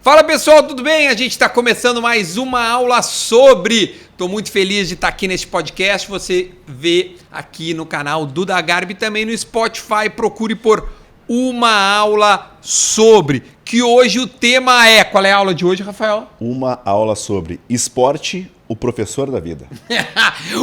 Fala pessoal, tudo bem? A gente está começando mais uma aula sobre. Estou muito feliz de estar aqui neste podcast. Você vê aqui no canal Duda Garbi e também no Spotify. Procure por uma aula sobre. Que hoje o tema é. Qual é a aula de hoje, Rafael? Uma aula sobre esporte, o professor da vida.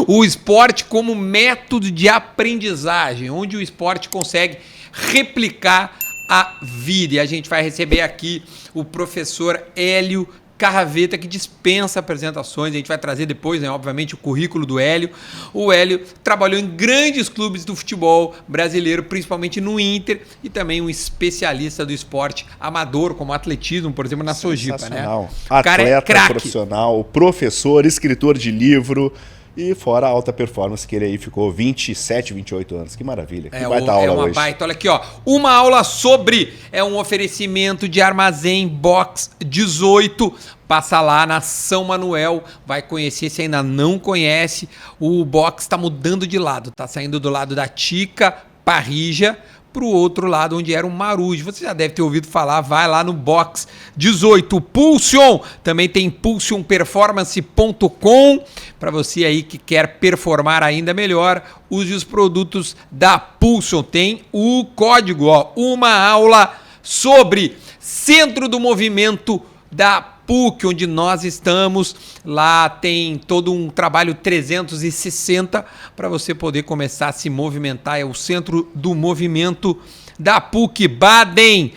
O esporte como método de aprendizagem, onde o esporte consegue replicar a vida. E a gente vai receber aqui o professor Hélio Carraveta, que dispensa apresentações. A gente vai trazer depois, né, obviamente, o currículo do Hélio. O Hélio trabalhou em grandes clubes do futebol brasileiro, principalmente no Inter, e também um especialista do esporte amador, como atletismo, por exemplo, na Sojipa, né? Atleta profissional, professor, escritor de livro. E fora a alta performance, que ele aí ficou 27, 28 anos. Que maravilha. Que baita aula uma hoje. Baita. Olha aqui, ó. Uma aula sobre é um oferecimento de Armazém Box 18. Passa lá na São Manuel, vai conhecer se ainda não conhece. O box está mudando de lado, tá saindo do lado da Tica Parrija para o outro lado, onde era o Marujo. Você já deve ter ouvido falar, vai lá no Box 18. Pulsion, também tem pulsionperformance.com, para você aí que quer performar ainda melhor, use os produtos da Pulsion. Tem o código, ó, uma aula sobre Centro do Movimento da PUC, onde nós estamos. Lá tem todo um trabalho 360 para você poder começar a se movimentar. É o Centro do Movimento da PUC. Baden,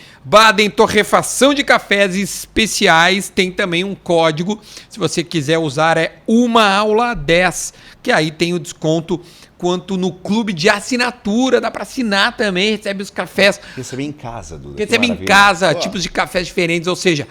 torrefação de cafés especiais. Tem também um código, se você quiser usar, é uma aula 10, que aí tem o desconto quanto no clube de assinatura. Dá para assinar também, recebe os cafés. Recebe em casa, Duda. Recebe em casa, tipos de cafés diferentes, ou seja,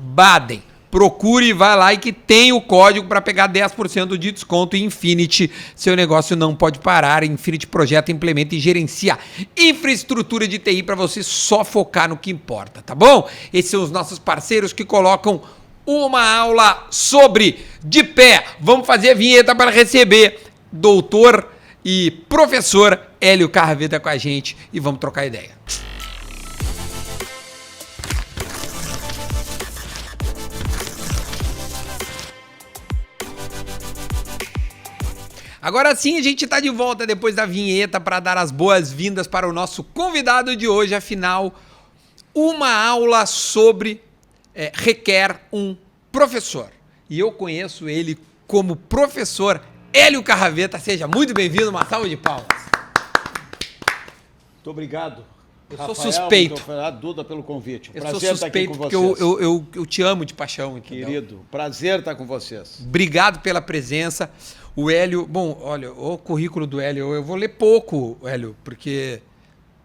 Baden, procure, vai lá e que tem o código para pegar 10% de desconto. E Infinity, seu negócio não pode parar. Infinity projeta, implementa e gerencia infraestrutura de TI para você só focar no que importa, tá bom? Esses são os nossos parceiros que colocam uma aula sobre de pé. Vamos fazer a vinheta para receber doutor e professor Hélio Carraveta com a gente e vamos trocar ideia. Agora sim, a gente está de volta depois da vinheta para dar as boas-vindas para o nosso convidado de hoje. Afinal, uma aula sobre requer um professor. E eu conheço ele como professor Hélio Carraveta. Seja muito bem-vindo, uma salva de palmas. Muito obrigado. Eu Rafael, sou suspeito. Muito obrigado, Duda, pelo convite. Eu prazer sou suspeito estar aqui com porque vocês. eu te amo de paixão, entendeu? Querido, prazer estar com vocês. Obrigado pela presença. O Hélio, bom, olha, o currículo do Hélio, eu vou ler pouco, Hélio, porque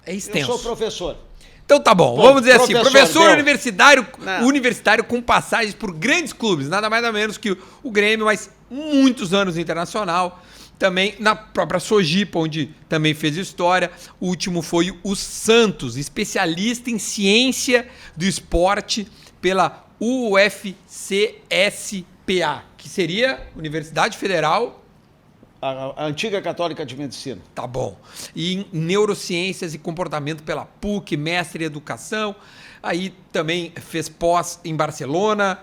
é extenso. Eu sou professor. Então tá bom, vamos dizer assim, professor Não. universitário com passagens por grandes clubes, nada mais nada menos que o Grêmio, mas muitos anos internacional, também na própria Sojipa, onde também fez história. O último foi o Santos, especialista em ciência do esporte pela UFCSPA, que seria Universidade Federal... A antiga Católica de Medicina. Tá bom. E em neurociências e comportamento pela PUC, mestre em educação. Aí também fez pós em Barcelona.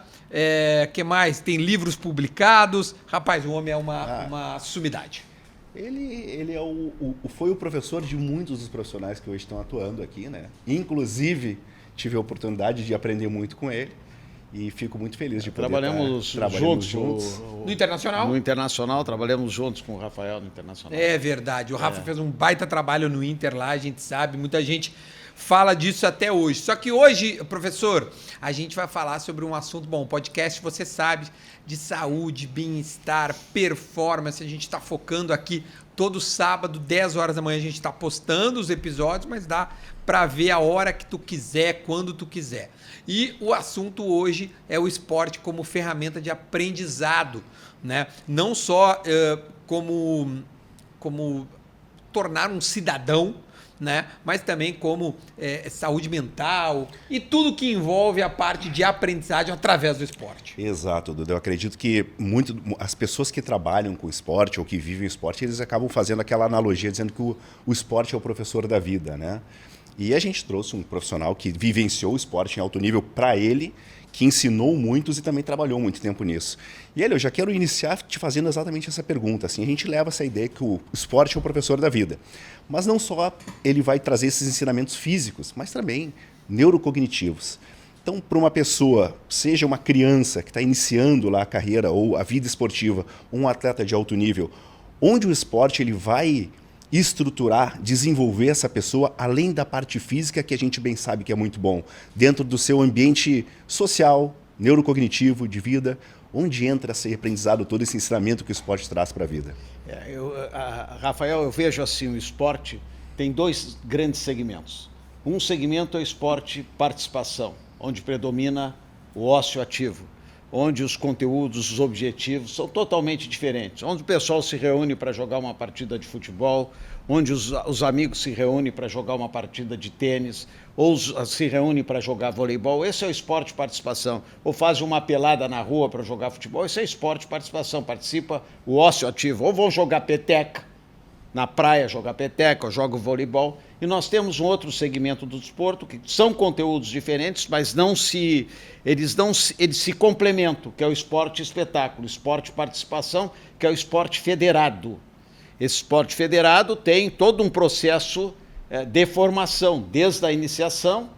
Que mais? Tem livros publicados. Rapaz, o homem é uma sumidade. Ele foi o professor de muitos dos profissionais que hoje estão atuando aqui, né? Inclusive, tive a oportunidade de aprender muito com ele. E fico muito feliz de poder Trabalhamos juntos. No Internacional? No Internacional, trabalhamos juntos com o Rafael no Internacional. É verdade. O Rafa fez um baita trabalho no Inter lá, a gente sabe. Muita gente fala disso até hoje. Só que hoje, professor, a gente vai falar sobre um assunto, bom, podcast, você sabe, de saúde, bem-estar, performance. A gente está focando aqui todo sábado, 10 horas da manhã, a gente está postando os episódios, mas dá para ver a hora que tu quiser, quando tu quiser. E o assunto hoje é o esporte como ferramenta de aprendizado, né? Não só como tornar um cidadão, né? Mas também como saúde mental e tudo que envolve a parte de aprendizagem através do esporte. Exato, Duda. Eu acredito que as pessoas que trabalham com esporte ou que vivem esporte, eles acabam fazendo aquela analogia dizendo que o esporte é o professor da vida, né? E a gente trouxe um profissional que vivenciou o esporte em alto nível para ele, que ensinou muitos e também trabalhou muito tempo nisso. E Hélio, eu já quero iniciar te fazendo exatamente essa pergunta. Assim, a gente leva essa ideia que o esporte é o professor da vida. Mas não só ele vai trazer esses ensinamentos físicos, mas também neurocognitivos. Então, para uma pessoa, seja uma criança que está iniciando lá a carreira ou a vida esportiva, um atleta de alto nível, onde o esporte ele vai estruturar, desenvolver essa pessoa, além da parte física, que a gente bem sabe que é muito bom, dentro do seu ambiente social, neurocognitivo, de vida, onde entra esse aprendizado, todo esse ensinamento que o esporte traz para a vida? Rafael, eu vejo assim, o esporte tem 2 grandes segmentos. Um segmento é o esporte participação, onde predomina o ócio ativo, onde os conteúdos, os objetivos são totalmente diferentes, onde o pessoal se reúne para jogar uma partida de futebol, onde os amigos se reúnem para jogar uma partida de tênis, ou se reúnem para jogar voleibol. Esse é o esporte participação. Ou fazem uma pelada na rua para jogar futebol, esse é esporte participação, participa o ócio ativo. Ou vão jogar peteca, na praia jogar peteca, ou joga voleibol. E nós temos um outro segmento do desporto, que são conteúdos diferentes, mas eles se complementam, que é o esporte espetáculo, esporte participação, que é o esporte federado. Esse esporte federado tem todo um processo de formação, desde a iniciação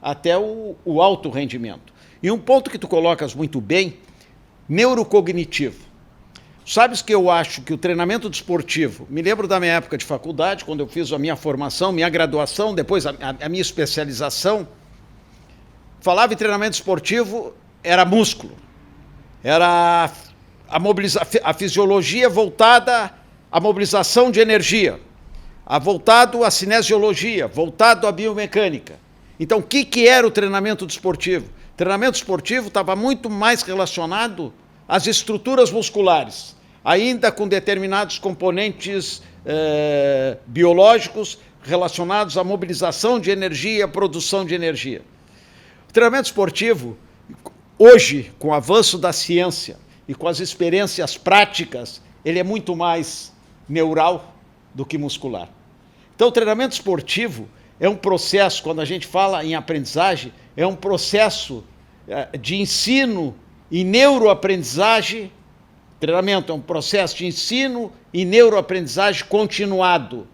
até o alto rendimento. E um ponto que tu colocas muito bem, neurocognitivo. Sabes que eu acho que o treinamento desportivo, me lembro da minha época de faculdade, quando eu fiz a minha formação, minha graduação, depois a minha especialização, falava em treinamento esportivo, era músculo, era a fisiologia voltada à mobilização de energia, voltado à cinesiologia, voltado à biomecânica. Então, o que era o treinamento desportivo? O treinamento desportivo estava muito mais relacionado às estruturas musculares, ainda com determinados componentes biológicos relacionados à mobilização de energia, produção de energia. O treinamento esportivo, hoje, com o avanço da ciência e com as experiências práticas, ele é muito mais neural do que muscular. Então, o treinamento esportivo é um processo, quando a gente fala em aprendizagem, é um processo de ensino e neuroaprendizagem. Treinamento é um processo de ensino e neuroaprendizagem continuado,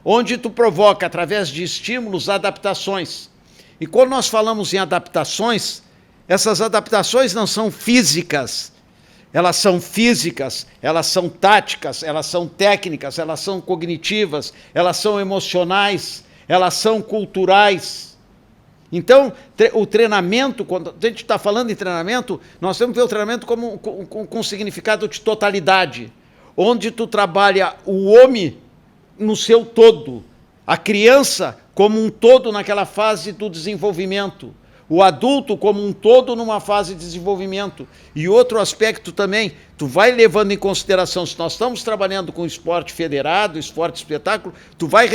onde tu provoca, através de estímulos, adaptações. E quando nós falamos em adaptações, essas adaptações não são físicas, elas são táticas, elas são técnicas, elas são cognitivas, elas são emocionais, elas são culturais. Então, o treinamento, quando a gente está falando em treinamento, nós temos que ver o treinamento com significado de totalidade, onde tu trabalha o homem no seu todo, a criança como um todo naquela fase do desenvolvimento, o adulto como um todo numa fase de desenvolvimento. E outro aspecto também, tu vai levando em consideração, se nós estamos trabalhando com esporte federado, esporte espetáculo, tu vai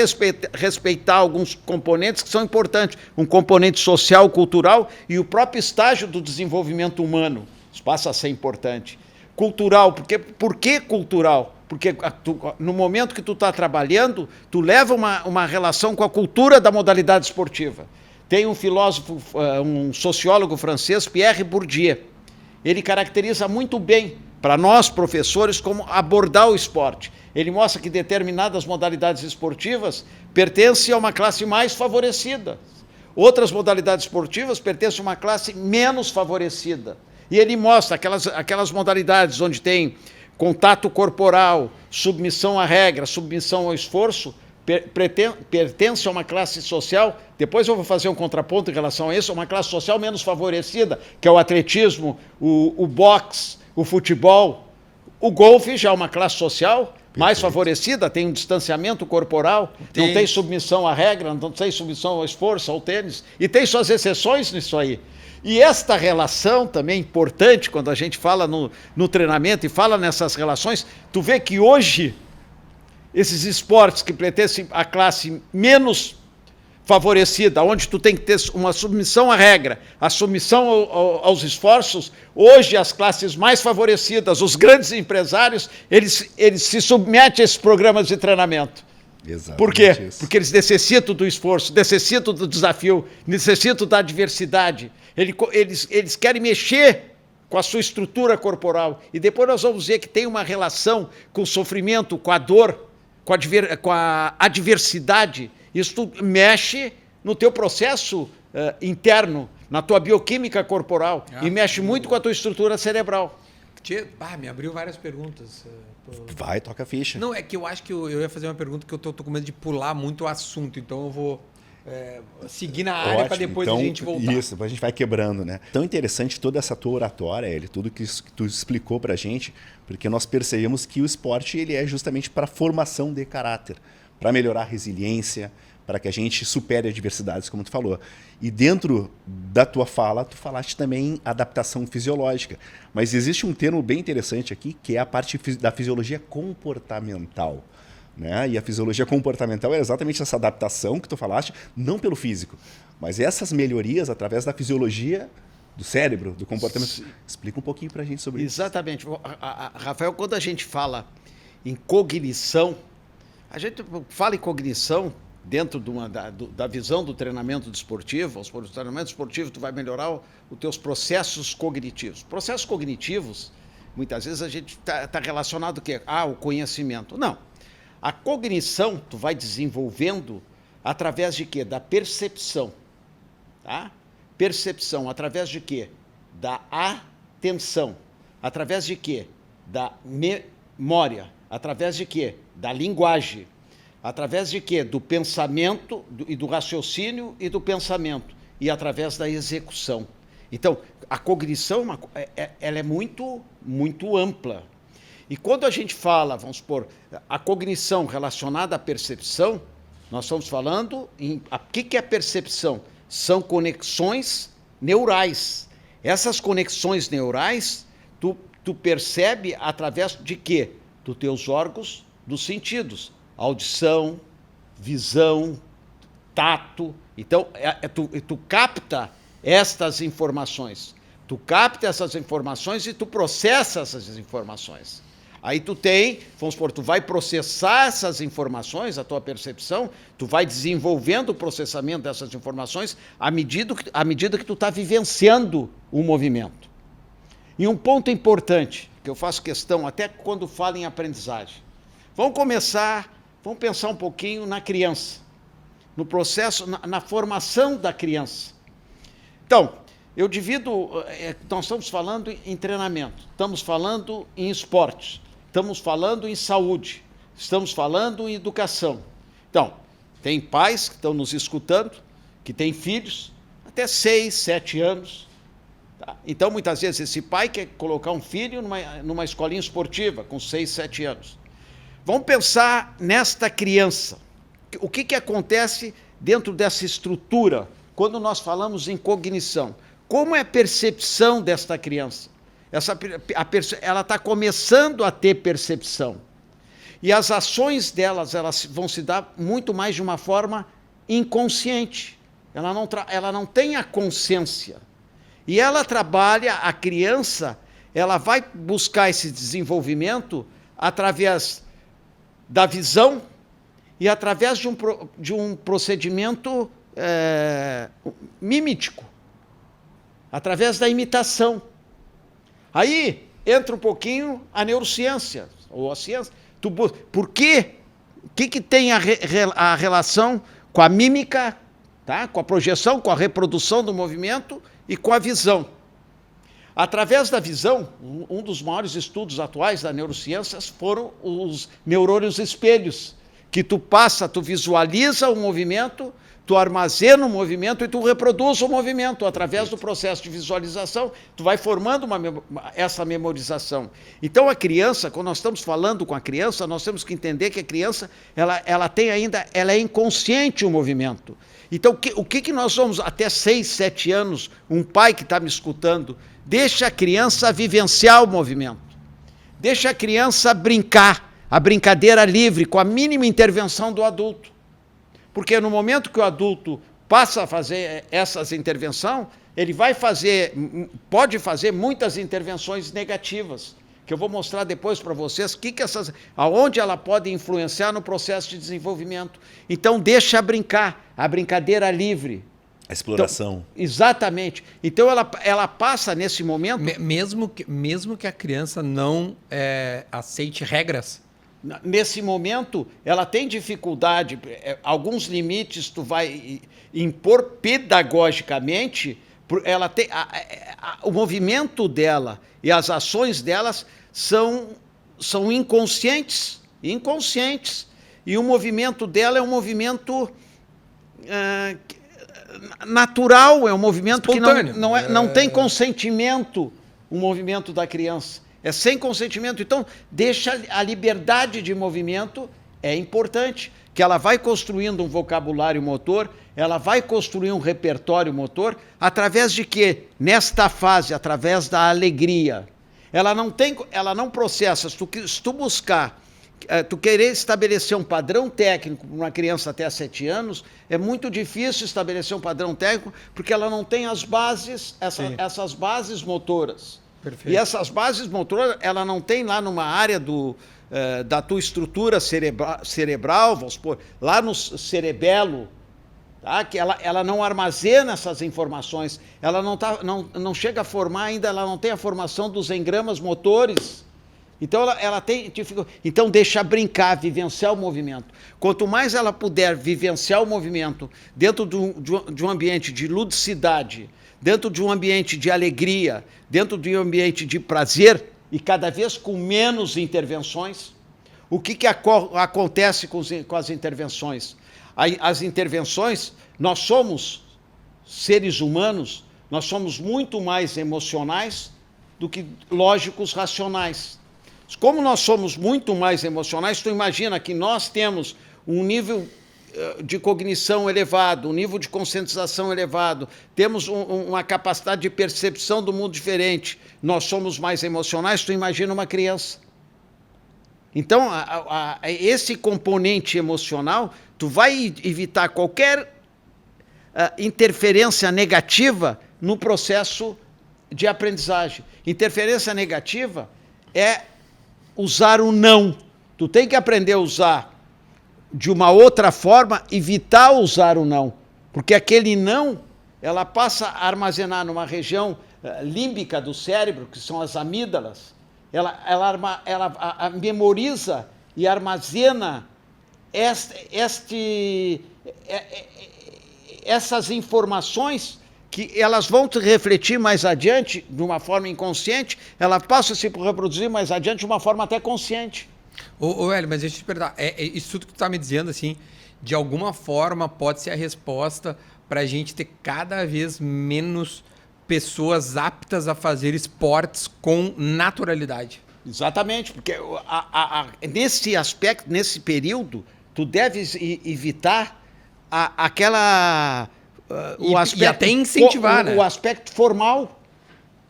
respeitar alguns componentes que são importantes, um componente social, cultural e o próprio estágio do desenvolvimento humano. Isso passa a ser importante. Cultural, por que cultural? Porque no momento que tu está trabalhando, tu leva uma relação com a cultura da modalidade esportiva. Tem um filósofo, um sociólogo francês, Pierre Bourdieu. Ele caracteriza muito bem, para nós professores, como abordar o esporte. Ele mostra que determinadas modalidades esportivas pertencem a uma classe mais favorecida. Outras modalidades esportivas pertencem a uma classe menos favorecida. E ele mostra aquelas modalidades onde tem contato corporal, submissão à regra, submissão ao esforço, pertence a uma classe social, depois eu vou fazer um contraponto em relação a isso, uma classe social menos favorecida, que é o atletismo, o boxe, o futebol. O golfe já é uma classe social mais favorecida, tem um distanciamento corporal, não tem submissão à regra, não tem submissão ao esforço, ao tênis, e tem suas exceções nisso aí. E esta relação também é importante, quando a gente fala no treinamento e fala nessas relações, tu vê que hoje esses esportes que pertencem à classe menos favorecida, onde tu tem que ter uma submissão à regra, a submissão aos esforços, hoje as classes mais favorecidas, os grandes empresários, eles se submetem a esses programas de treinamento. Exatamente. Por quê? Isso. Porque eles necessitam do esforço, necessitam do desafio, necessitam da adversidade. Eles querem mexer com a sua estrutura corporal. E depois nós vamos ver que tem uma relação com o sofrimento, com a dor, com a adversidade. Isso tudo mexe no teu processo interno, na tua bioquímica corporal, e mexe muito com a tua estrutura cerebral. Me abriu várias perguntas. Vai, toca a ficha. Não, é que eu acho que eu ia fazer uma pergunta que eu tô com medo de pular muito o assunto, então eu vou seguir na área para depois então, a gente voltar. Isso, depois a gente vai quebrando, né? Tão interessante toda essa tua oratória, Hélio, tudo que tu explicou pra gente, porque nós percebemos que o esporte ele é justamente para formação de caráter, para melhorar a resiliência, para que a gente supere adversidades, como tu falou. E dentro da tua fala, tu falaste também adaptação fisiológica. Mas existe um termo bem interessante aqui, que é a parte da fisiologia comportamental. Né? E a fisiologia comportamental é exatamente essa adaptação que tu falaste, não pelo físico, mas essas melhorias através da fisiologia do cérebro, do comportamento. Sim. Explica um pouquinho pra gente sobre isso. Exatamente. Rafael, quando a gente fala em cognição, a gente fala em cognição dentro da visão do treinamento desportivo. O treinamento desportivo tu vai melhorar os teus processos cognitivos. Processos cognitivos, muitas vezes a gente tá relacionado ao quê? O conhecimento. Não. A cognição tu vai desenvolvendo através de quê? Da percepção. Tá? Percepção. Através de quê? Da atenção. Através de quê? Da memória. Através de quê? Da linguagem. Através de quê? Do pensamento e do raciocínio e do pensamento. E através da execução. Então, a cognição ela é muito, muito ampla. E quando a gente fala, vamos supor, a cognição relacionada à percepção, nós estamos falando em... O que é percepção? São conexões neurais. Essas conexões neurais, tu percebe através de quê? Dos teus órgãos dos sentidos. Audição, visão, tato. Então, tu capta estas informações. Tu capta essas informações e tu processa essas informações. Aí tu vamos supor, tu vai processar essas informações, a tua percepção, tu vai desenvolvendo o processamento dessas informações à medida que tu está vivenciando o movimento. E um ponto importante, que eu faço questão, até quando falo em aprendizagem. Vamos pensar um pouquinho na criança, no processo, na formação da criança. Então, eu divido, nós estamos falando em treinamento, estamos falando em esportes, estamos falando em saúde, estamos falando em educação. Então, tem pais que estão nos escutando, que têm filhos até 6, 7 anos. Tá? Então, muitas vezes, esse pai quer colocar um filho numa escolinha esportiva com 6, 7 anos. Vamos pensar nesta criança. O que acontece dentro dessa estrutura quando nós falamos em cognição? Como é a percepção desta criança? Ela está começando a ter percepção. E as ações delas elas vão se dar muito mais de uma forma inconsciente. Ela não tem a consciência. E ela trabalha, a criança, ela vai buscar esse desenvolvimento através da visão e através de um procedimento mímetico, através da imitação. Aí entra um pouquinho a neurociência, ou a ciência. Por quê? O que tem a relação com a mímica, tá? Com a projeção, com a reprodução do movimento e com a visão? Através da visão, um dos maiores estudos atuais da neurociência foram os neurônios espelhos, que tu visualiza o movimento, tu armazena o movimento e tu reproduz o movimento. Através do processo de visualização, tu vai formando essa memorização. Então, a criança, quando nós estamos falando com a criança, nós temos que entender que a criança, ela é inconsciente o movimento. Então, o que nós vamos, até 6, 7 anos, um pai que está me escutando, deixa a criança vivenciar o movimento. Deixa a criança brincar, a brincadeira livre, com a mínima intervenção do adulto. Porque no momento que o adulto passa a fazer essas intervenções, ele pode fazer muitas intervenções negativas, que eu vou mostrar depois para vocês aonde ela pode influenciar no processo de desenvolvimento. Então, deixa brincar, a brincadeira livre. A exploração. Então, exatamente. Então, ela passa nesse momento... Mesmo que a criança não aceite regras. Nesse momento, ela tem dificuldade, alguns limites tu vai impor pedagogicamente, ela tem, o movimento dela e as ações delas são inconscientes. E o movimento dela é um movimento natural, é um movimento espontâneo, que não tem consentimento, o movimento da criança. É sem consentimento. Então, deixa a liberdade de movimento, é importante, que ela vai construindo um vocabulário motor, ela vai construir um repertório motor, através de quê? Nesta fase, através da alegria. Ela não processa, se tu buscar, tu querer estabelecer um padrão técnico para uma criança até 7 anos, é muito difícil estabelecer um padrão técnico, porque ela não tem as bases, essas bases motoras. Perfeito. E essas bases motoras, ela não tem lá numa área da tua estrutura cerebral, vamos supor, lá no cerebelo, tá? Que ela não armazena essas informações, ela não chega a formar ainda, ela não tem a formação dos engramas motores. Então, ela tem dificuldade. Então, deixa brincar, vivenciar o movimento. Quanto mais ela puder vivenciar o movimento dentro de um ambiente de ludicidade, dentro de um ambiente de alegria, dentro de um ambiente de prazer, e cada vez com menos intervenções, o que acontece com as intervenções? As intervenções, nós somos seres humanos, nós somos muito mais emocionais do que lógicos racionais. Como nós somos muito mais emocionais, tu imagina que nós temos um nível de cognição elevado, um nível de conscientização elevado, temos uma capacidade de percepção do mundo diferente, nós somos mais emocionais, tu imagina uma criança. Então, esse componente emocional, tu vai evitar qualquer interferência negativa no processo de aprendizagem. Interferência negativa é usar o não. Tu tem que aprender a usar de uma outra forma, evitar usar o não. Porque aquele não, ela passa a armazenar numa região límbica do cérebro, que são as amígdalas, ela memoriza e armazena essas informações que elas vão te refletir mais adiante de uma forma inconsciente, ela passa a se reproduzir mais adiante de uma forma até consciente. Hélio, mas deixa eu te perguntar, isso tudo que tu está me dizendo, assim, de alguma forma pode ser a resposta para a gente ter cada vez menos pessoas aptas a fazer esportes com naturalidade. Exatamente, porque nesse aspecto, nesse período, tu deves evitar aquela... e até incentivar, né? O aspecto formal.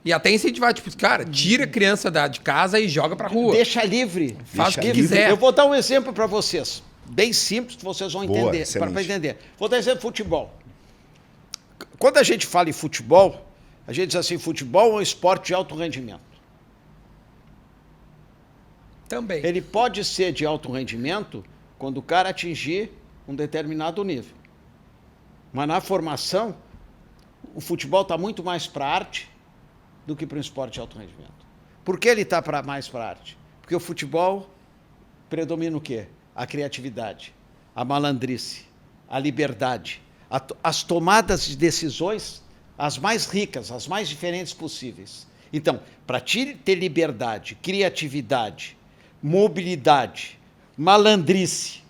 E até incentivar, tipo, cara, tira a criança de casa e joga pra rua. Deixa livre. Faz o que quiser. Eu vou dar um exemplo para vocês, bem simples, que vocês vão entender. Para entender. Vou dar exemplo de futebol. Quando a gente fala em futebol, a gente diz assim, futebol é um esporte de alto rendimento. Também. Ele pode ser de alto rendimento quando o cara atingir um determinado nível. Mas na formação, o futebol está muito mais para arte do que para um esporte de alto rendimento. Por que ele está mais para arte? Porque o futebol predomina o quê? A criatividade, a malandrice, a liberdade, as tomadas de decisões, as mais ricas, as mais diferentes possíveis. Então, para ter liberdade, criatividade, mobilidade, malandrice,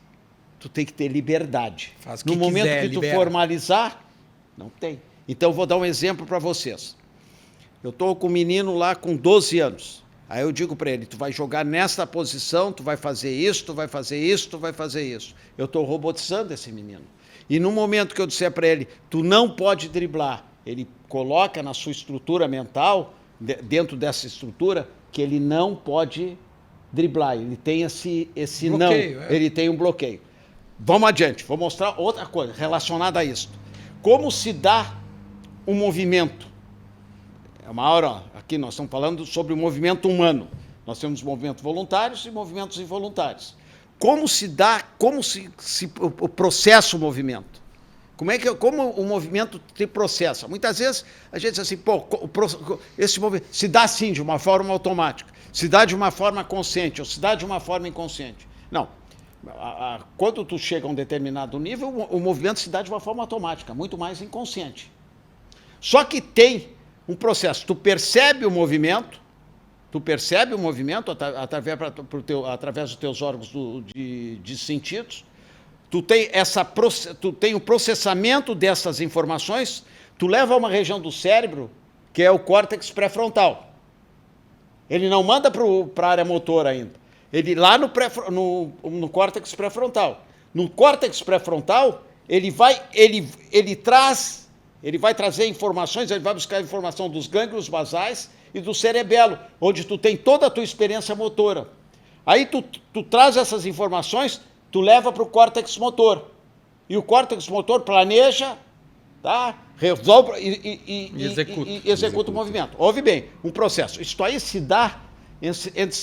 tu tem que ter liberdade. Faz o que no momento quiser, que tu formalizar, não tem. Então, eu vou dar um exemplo para vocês. Eu estou com um menino lá com 12 anos. Aí eu digo para ele, tu vai jogar nesta posição, tu vai fazer isso, tu vai fazer isso, tu vai fazer isso. Eu estou robotizando esse menino. E no momento que eu disser para ele, tu não pode driblar, ele coloca na sua estrutura mental, dentro dessa estrutura, que ele não pode driblar. Ele tem esse bloqueio, não, ele tem um bloqueio. Vamos adiante, vou mostrar outra coisa relacionada a isso. Como se dá um movimento? É uma hora, aqui nós estamos falando sobre o movimento humano. Nós temos movimentos voluntários e movimentos involuntários. Como se processa o movimento? Como o movimento se processa? Muitas vezes a gente diz assim, esse movimento se dá sim de uma forma automática, se dá de uma forma consciente ou se dá de uma forma inconsciente. Não. Quando tu chega a um determinado nível, o movimento se dá de uma forma automática, muito mais inconsciente. Só que tem um processo. Tu percebe o movimento através dos teus órgãos de sentidos, tu tem o processamento dessas informações, tu leva a uma região do cérebro que é o córtex pré-frontal. Ele não manda para a área motora ainda. Ele lá no córtex pré-frontal. No córtex pré-frontal, ele vai trazer informações, ele vai buscar informação dos gânglios basais e do cerebelo, onde tu tem toda a tua experiência motora. Aí tu traz essas informações, tu leva para o córtex motor. E o córtex motor planeja, tá? Resolve e executa o movimento. Ouve bem, um processo. Isso aí se dá entre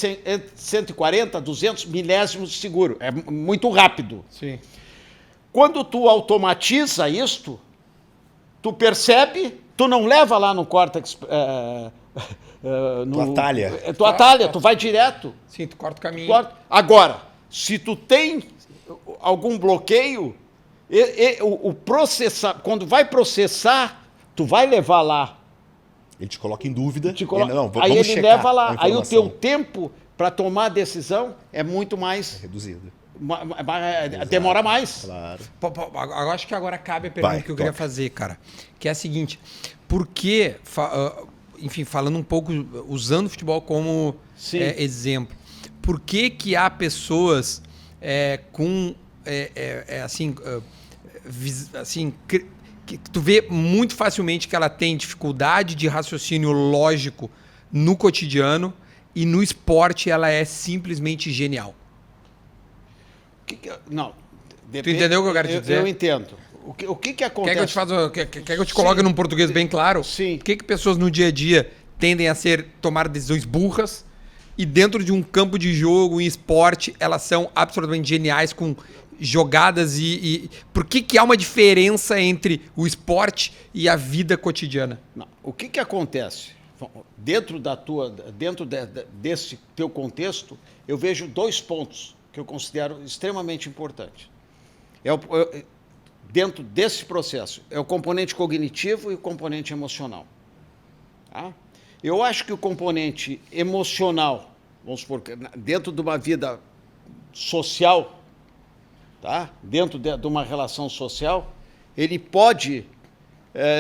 140 a 200 milésimos de segundo. É muito rápido. Sim. Quando tu automatiza isto, tu percebe, tu não leva lá no córtex... Tu atalha, tu vai direto. Sim, tu corta o caminho. Agora, se tu tem algum bloqueio, quando vai processar, tu vai levar lá. Ele te coloca em dúvida. Aí ele leva lá. Aí o teu tempo para tomar a decisão é muito mais... reduzido. Demora mais. Claro. Eu acho que agora cabe a pergunta que eu queria fazer, cara. Que é a seguinte. Por que, enfim, falando um pouco, usando o futebol como exemplo, por que há pessoas que tu vê muito facilmente que ela tem dificuldade de raciocínio lógico no cotidiano e no esporte ela é simplesmente genial? Não. Tu entendeu o que eu quero te dizer? Eu entendo. O que acontece? Quer que eu te coloque num português bem claro? Sim. Por que pessoas no dia a dia tendem a tomar decisões burras e dentro de um campo de jogo, em esporte, elas são absolutamente geniais com jogadas e... Por que há uma diferença entre o esporte e a vida cotidiana? Não. O que acontece? Dentro desse teu contexto, eu vejo 2 pontos que eu considero extremamente importantes. Dentro desse processo, é o componente cognitivo e o componente emocional. Tá? Eu acho que o componente emocional, vamos supor, dentro de uma vida social, tá? Dentro de uma relação social, ele pode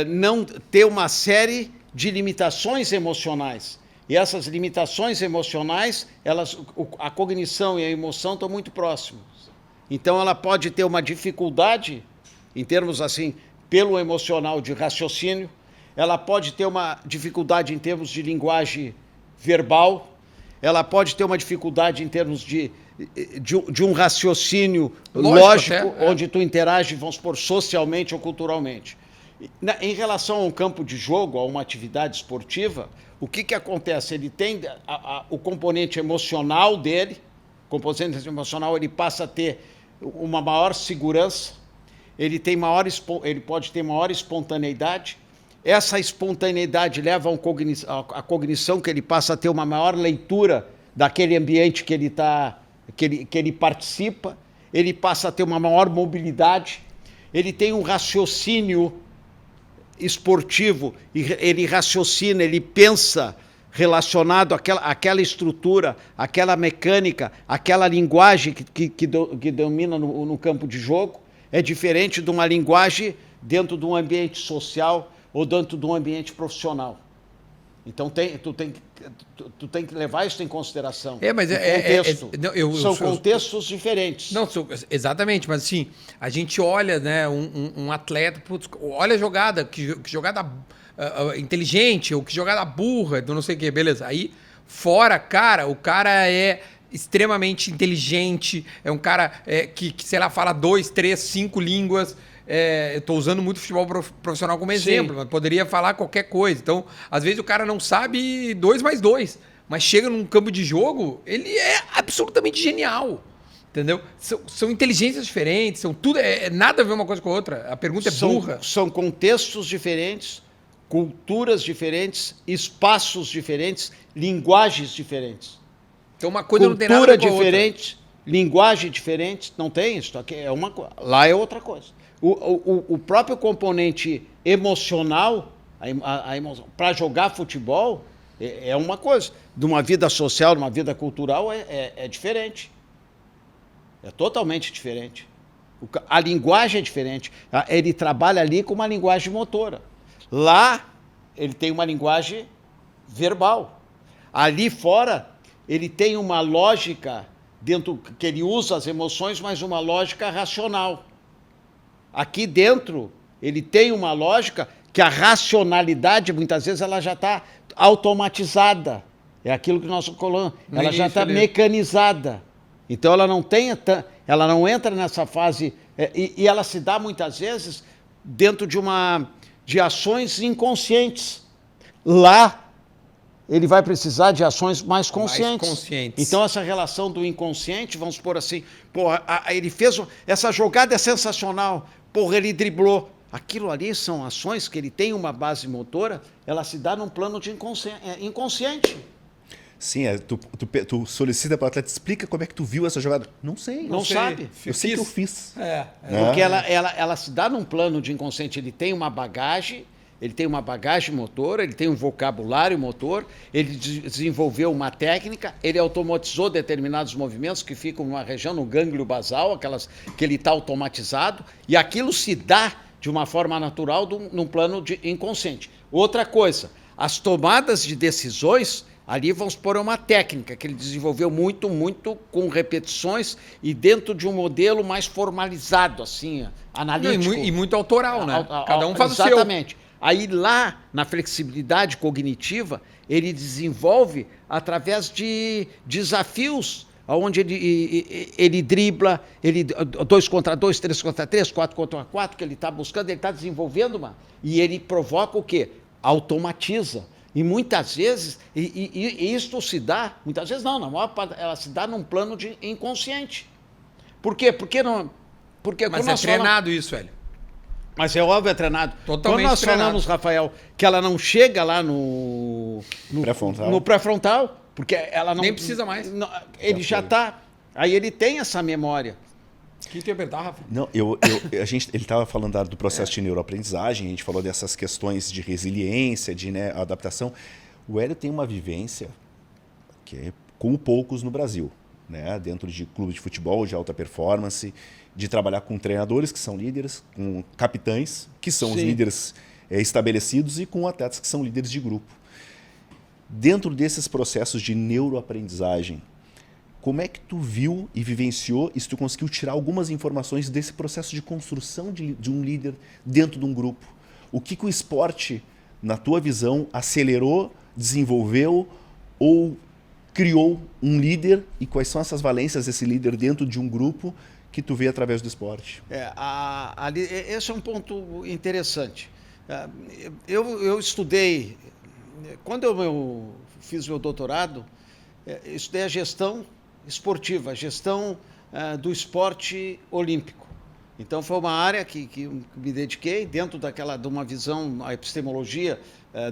não ter uma série de limitações emocionais. E essas limitações emocionais, a cognição e a emoção estão muito próximas. Então, ela pode ter uma dificuldade, em termos assim, pelo emocional de raciocínio, ela pode ter uma dificuldade em termos de linguagem verbal, ela pode ter uma dificuldade em termos de um raciocínio lógico onde tu interage, vamos supor, socialmente ou culturalmente. Em relação a um campo de jogo, a uma atividade esportiva, o que acontece? Ele tem o componente emocional dele, o componente emocional ele passa a ter uma maior segurança, ele pode ter maior espontaneidade. Essa espontaneidade leva a cognição, que ele passa a ter uma maior leitura daquele ambiente que ele participa, ele passa a ter uma maior mobilidade, ele tem um raciocínio esportivo, ele raciocina, ele pensa relacionado àquela estrutura, àquela mecânica, àquela linguagem que domina no campo de jogo. É diferente de uma linguagem dentro de um ambiente social ou dentro de um ambiente profissional. Então, tu tem que levar isso em consideração. Mas são contextos diferentes. Não, exatamente, mas assim, a gente olha, né, um atleta, putz, olha a jogada, que jogada inteligente, ou que jogada burra, do não sei o que, beleza. Aí, fora, cara, o cara é extremamente inteligente, é um cara que, sei lá, fala 2, 3, 5 línguas. Eu estou usando muito futebol profissional como exemplo, mas poderia falar qualquer coisa. Então, às vezes o cara não sabe 2 mais 2, mas chega num campo de jogo, ele é absolutamente genial. Entendeu? São inteligências diferentes, são tudo. Nada a ver uma coisa com a outra. A pergunta é burra. São contextos diferentes, culturas diferentes, espaços diferentes, linguagens diferentes. Então uma coisa não tem nada a Cultura ver com a outra. diferente, linguagem diferente, não tem isso aqui é uma coisa. Lá é outra coisa. O próprio componente emocional, a emoção, para jogar futebol é uma coisa. De uma vida social, de uma vida cultural é diferente. É totalmente diferente. A linguagem é diferente. Ele trabalha ali com uma linguagem motora. Lá, ele tem uma linguagem verbal. Ali fora, ele tem uma lógica dentro que ele usa as emoções, mas uma lógica racional. Aqui dentro, ele tem uma lógica que a racionalidade, muitas vezes, ela já está automatizada. É aquilo que nós colocamos. Ela já está mecanizada. Então ela não entra nessa fase e ela se dá muitas vezes dentro de ações inconscientes. Lá ele vai precisar de ações mais conscientes. Então essa relação do inconsciente, vamos supor assim, ele fez essa jogada é sensacional, ele driblou. Aquilo ali são ações que ele tem uma base motora, ela se dá num plano de inconsciente. Sim, tu solicita para o atleta, explica como é que tu viu essa jogada. Não sei. Não sabe. Eu sei que eu fiz. Porque ela se dá num plano de inconsciente. Ele tem uma bagagem motora, ele tem um vocabulário motor, ele desenvolveu uma técnica, ele automatizou determinados movimentos que ficam numa região, no gânglio basal, aquelas que ele está automatizado, e aquilo se dá de uma forma natural num plano de inconsciente. Outra coisa, as tomadas de decisões... Ali vamos pôr uma técnica que ele desenvolveu muito com repetições e dentro de um modelo mais formalizado, assim, analítico. E muito autoral, né? Cada um faz o seu. Exatamente. Aí lá, na flexibilidade cognitiva, ele desenvolve através de desafios, onde ele dribla, 2 contra 2, 3 contra 3, 4 contra 4, que ele está buscando, ele está desenvolvendo e ele provoca o quê? Automatiza. E muitas vezes, e isto se dá, muitas vezes não, na maior parte, ela se dá num plano de inconsciente. Por quê? Mas é treinado isso, velho. Mas é óbvio, é treinado. Totalmente quando nós treinado. falamos, Rafael, que ela não chega lá no pré-frontal, porque ela não... Nem precisa mais. Ele já está... Aí ele tem essa memória. O que tu ia perguntar, Rafa? Não, ele estava falando do processo de neuroaprendizagem, a gente falou dessas questões de resiliência, de adaptação. O Hélio tem uma vivência que é como poucos no Brasil, né? Dentro de clubes de futebol, de alta performance, de trabalhar com treinadores que são líderes, com capitães, que são os líderes estabelecidos, e com atletas que são líderes de grupo. Dentro desses processos de neuroaprendizagem, como é que tu viu e vivenciou e se tu conseguiu tirar algumas informações desse processo de construção de um líder dentro de um grupo? O que o esporte, na tua visão, acelerou, desenvolveu ou criou um líder, e quais são essas valências desse líder dentro de um grupo que tu vê através do esporte? Esse é um ponto interessante. Eu estudei, quando eu fiz meu doutorado, estudei a gestão esportiva, a gestão do esporte olímpico. Então foi uma área que me dediquei dentro de uma visão, a epistemologia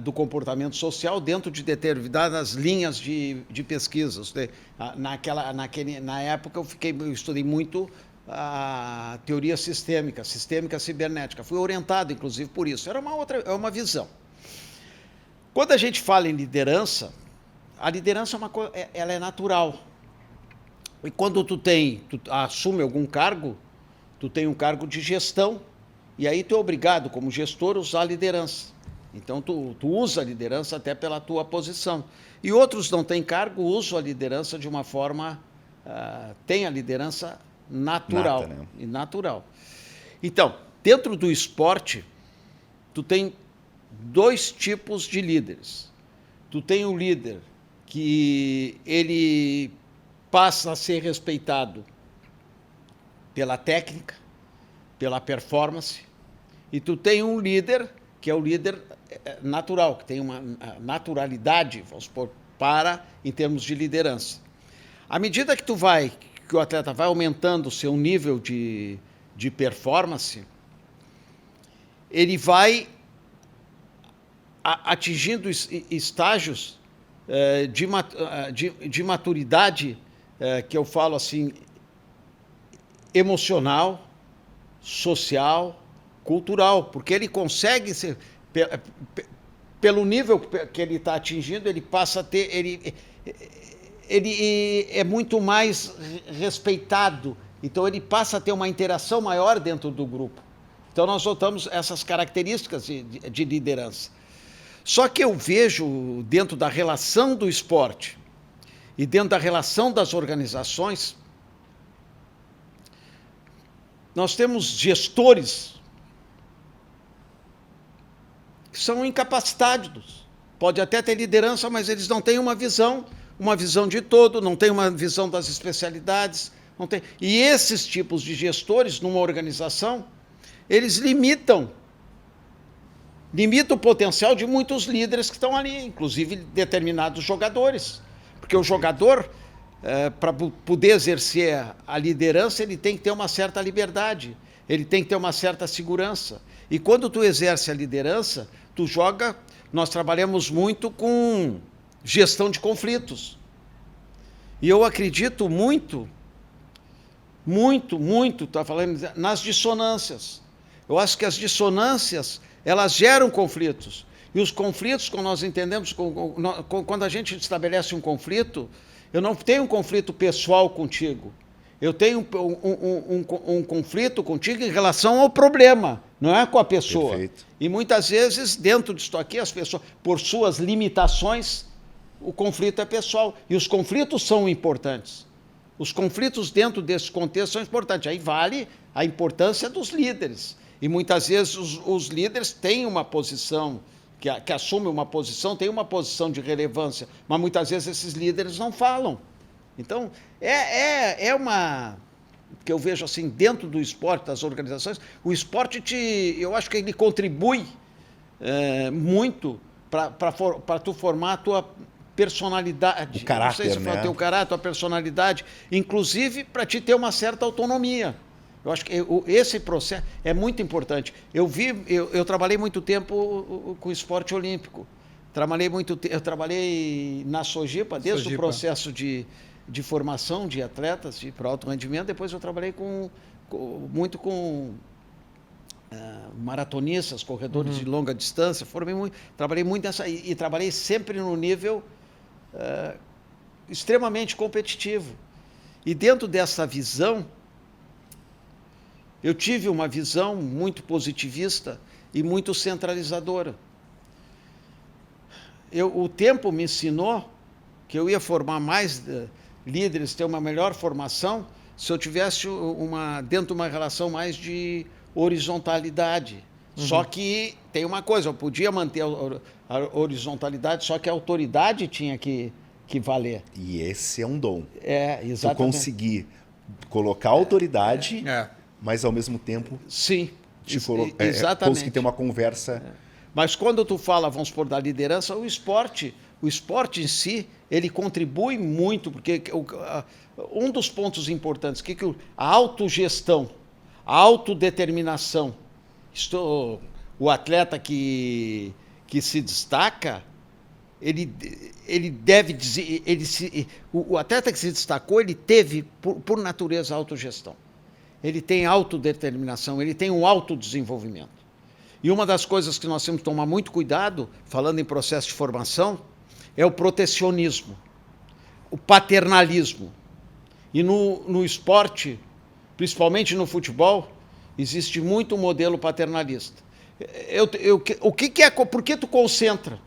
do comportamento social dentro de determinadas linhas de pesquisa. Na época eu estudei muito a teoria sistêmica cibernética. Fui orientado, inclusive, por isso. Era uma visão. Quando a gente fala em liderança, a liderança ela é natural. E quando tu assume algum cargo, tu tem um cargo de gestão, e aí tu é obrigado, como gestor, a usar a liderança. Então tu usa a liderança até pela tua posição. E outros não têm cargo, usam a liderança de uma forma... tem a liderança natural. Nata, né? Natural. Então, dentro do esporte, tu tem 2 tipos de líderes. Tu tem o líder que ele passa a ser respeitado pela técnica, pela performance, e tu tem um líder que é o líder natural, que tem uma naturalidade, vamos supor, para em termos de liderança. À medida que o atleta vai aumentando o seu nível de performance, ele vai atingindo estágios de maturidade, que eu falo assim, emocional, social, cultural, porque ele consegue ser, pelo nível que ele está atingindo, ele passa a ter, ele é muito mais respeitado, então ele passa a ter uma interação maior dentro do grupo. Então nós notamos essas características de liderança. Só que eu vejo dentro da relação do esporte e dentro da relação das organizações, nós temos gestores que são incapacitados. Pode até ter liderança, mas eles não têm uma visão de todo, não têm uma visão das especialidades. Não tem. E esses tipos de gestores numa organização, eles limitam o potencial de muitos líderes que estão ali, inclusive determinados jogadores. Porque o jogador, para poder exercer a liderança, ele tem que ter uma certa liberdade, ele tem que ter uma certa segurança. E quando tu exerce a liderança, tu joga... Nós trabalhamos muito com gestão de conflitos. E eu acredito muito, tá falando, nas dissonâncias. Eu acho que as dissonâncias, elas geram conflitos. E os conflitos, quando nós entendemos, quando a gente estabelece um conflito, eu não tenho um conflito pessoal contigo. Eu tenho um conflito contigo em relação ao problema, não é com a pessoa. Perfeito. E muitas vezes, dentro disso aqui, as pessoas, por suas limitações, o conflito é pessoal. E os conflitos são importantes. Os conflitos dentro desse contexto são importantes. Aí vale a importância dos líderes. E muitas vezes os líderes têm uma posição, que assumem uma posição, têm uma posição de relevância, mas muitas vezes esses líderes não falam. Então, é uma... que eu vejo assim, dentro do esporte, das organizações, o esporte, eu acho que ele contribui muito para tu formar a tua personalidade. O caráter, não sei se né? Teu caráter, tua personalidade, inclusive para te ter uma certa autonomia. Eu acho que esse processo é muito importante. Eu trabalhei muito tempo com o esporte olímpico. Eu trabalhei na Sojipa, desde o processo de formação de atletas para alto rendimento. Depois eu trabalhei muito com maratonistas, corredores de longa distância. Trabalhei muito nessa e trabalhei sempre no nível extremamente competitivo. E dentro dessa visão, eu tive uma visão muito positivista e muito centralizadora. O tempo me ensinou que eu ia formar mais líderes, ter uma melhor formação, se eu tivesse dentro de uma relação mais de horizontalidade. Só que tem uma coisa, eu podia manter a horizontalidade, só que a autoridade tinha que valer. E esse é um dom. Exatamente. Tu conseguir colocar autoridade, mas ao mesmo tempo... Sim, exatamente. Conseguir ter uma conversa... Mas quando tu fala, vamos supor, da liderança, o esporte em si, ele contribui muito, porque um dos pontos importantes, a autogestão, a autodeterminação, o atleta que se destaca, ele deve dizer, o atleta que se destacou, ele teve, por natureza, autogestão. Ele tem autodeterminação, ele tem um autodesenvolvimento. E uma das coisas que nós temos que tomar muito cuidado, falando em processo de formação, é o protecionismo, o paternalismo. E no esporte, principalmente no futebol, existe muito modelo paternalista. Por que tu concentra?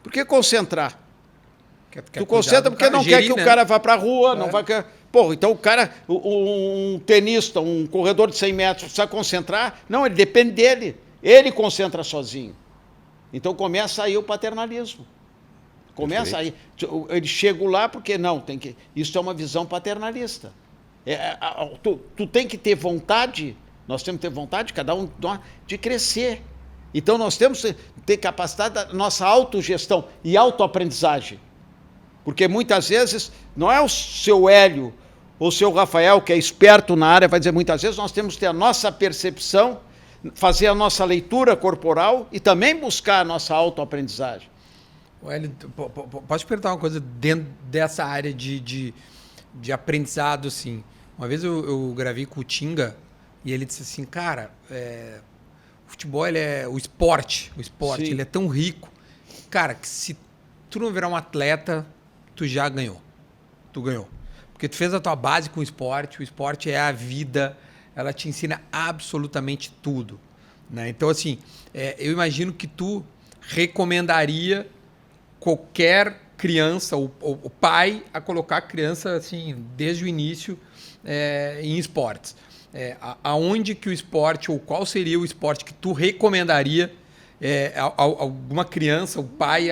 Por que concentrar? Tu concentra porque não quer que o cara vá para a rua, não vai querer... Pô, então o cara, um tenista, um corredor de 100 metros, precisa concentrar? Não, ele depende dele. Ele concentra sozinho. Então começa aí o paternalismo. Começa aí. Ele chega lá porque não, tem que... Isso é uma visão paternalista. Tu tem que ter vontade, nós temos que ter vontade, cada um, de crescer. Então nós temos que ter capacidade da nossa autogestão e autoaprendizagem. Porque muitas vezes não é o seu Hélio ou o seu Rafael, que é esperto na área, vai dizer, muitas vezes nós temos que ter a nossa percepção, fazer a nossa leitura corporal e também buscar a nossa autoaprendizagem. Hélio, posso te perguntar uma coisa dentro dessa área de aprendizado, assim? Uma vez eu gravei com o Tinga e ele disse assim, cara, o futebol, ele é o esporte, Sim. ele é tão rico, cara, que se tu não virar um atleta, tu já ganhou. Tu ganhou. Porque tu fez a tua base com o esporte é a vida, ela te ensina absolutamente tudo, né? Então, assim, eu imagino que tu recomendaria qualquer criança, o pai, a colocar a criança, assim, desde o início em esportes. Aonde que o esporte, ou qual seria o esporte que tu recomendaria alguma criança, o pai,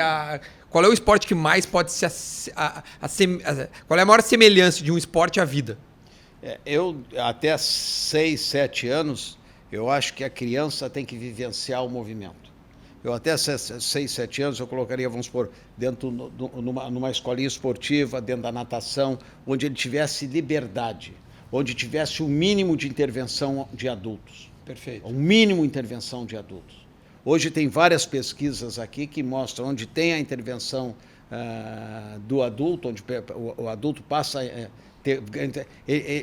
qual é o esporte que mais pode se... qual é a maior semelhança de um esporte à vida? Eu, até 6, 7 anos, eu acho que a criança tem que vivenciar o movimento. Eu até 6, 7 anos, eu colocaria, vamos supor, dentro numa escolinha esportiva, dentro da natação, onde ele tivesse liberdade, onde tivesse o mínimo de intervenção de adultos. Perfeito. O mínimo de intervenção de adultos. Hoje tem várias pesquisas aqui que mostram onde tem a intervenção do adulto, onde o adulto passa...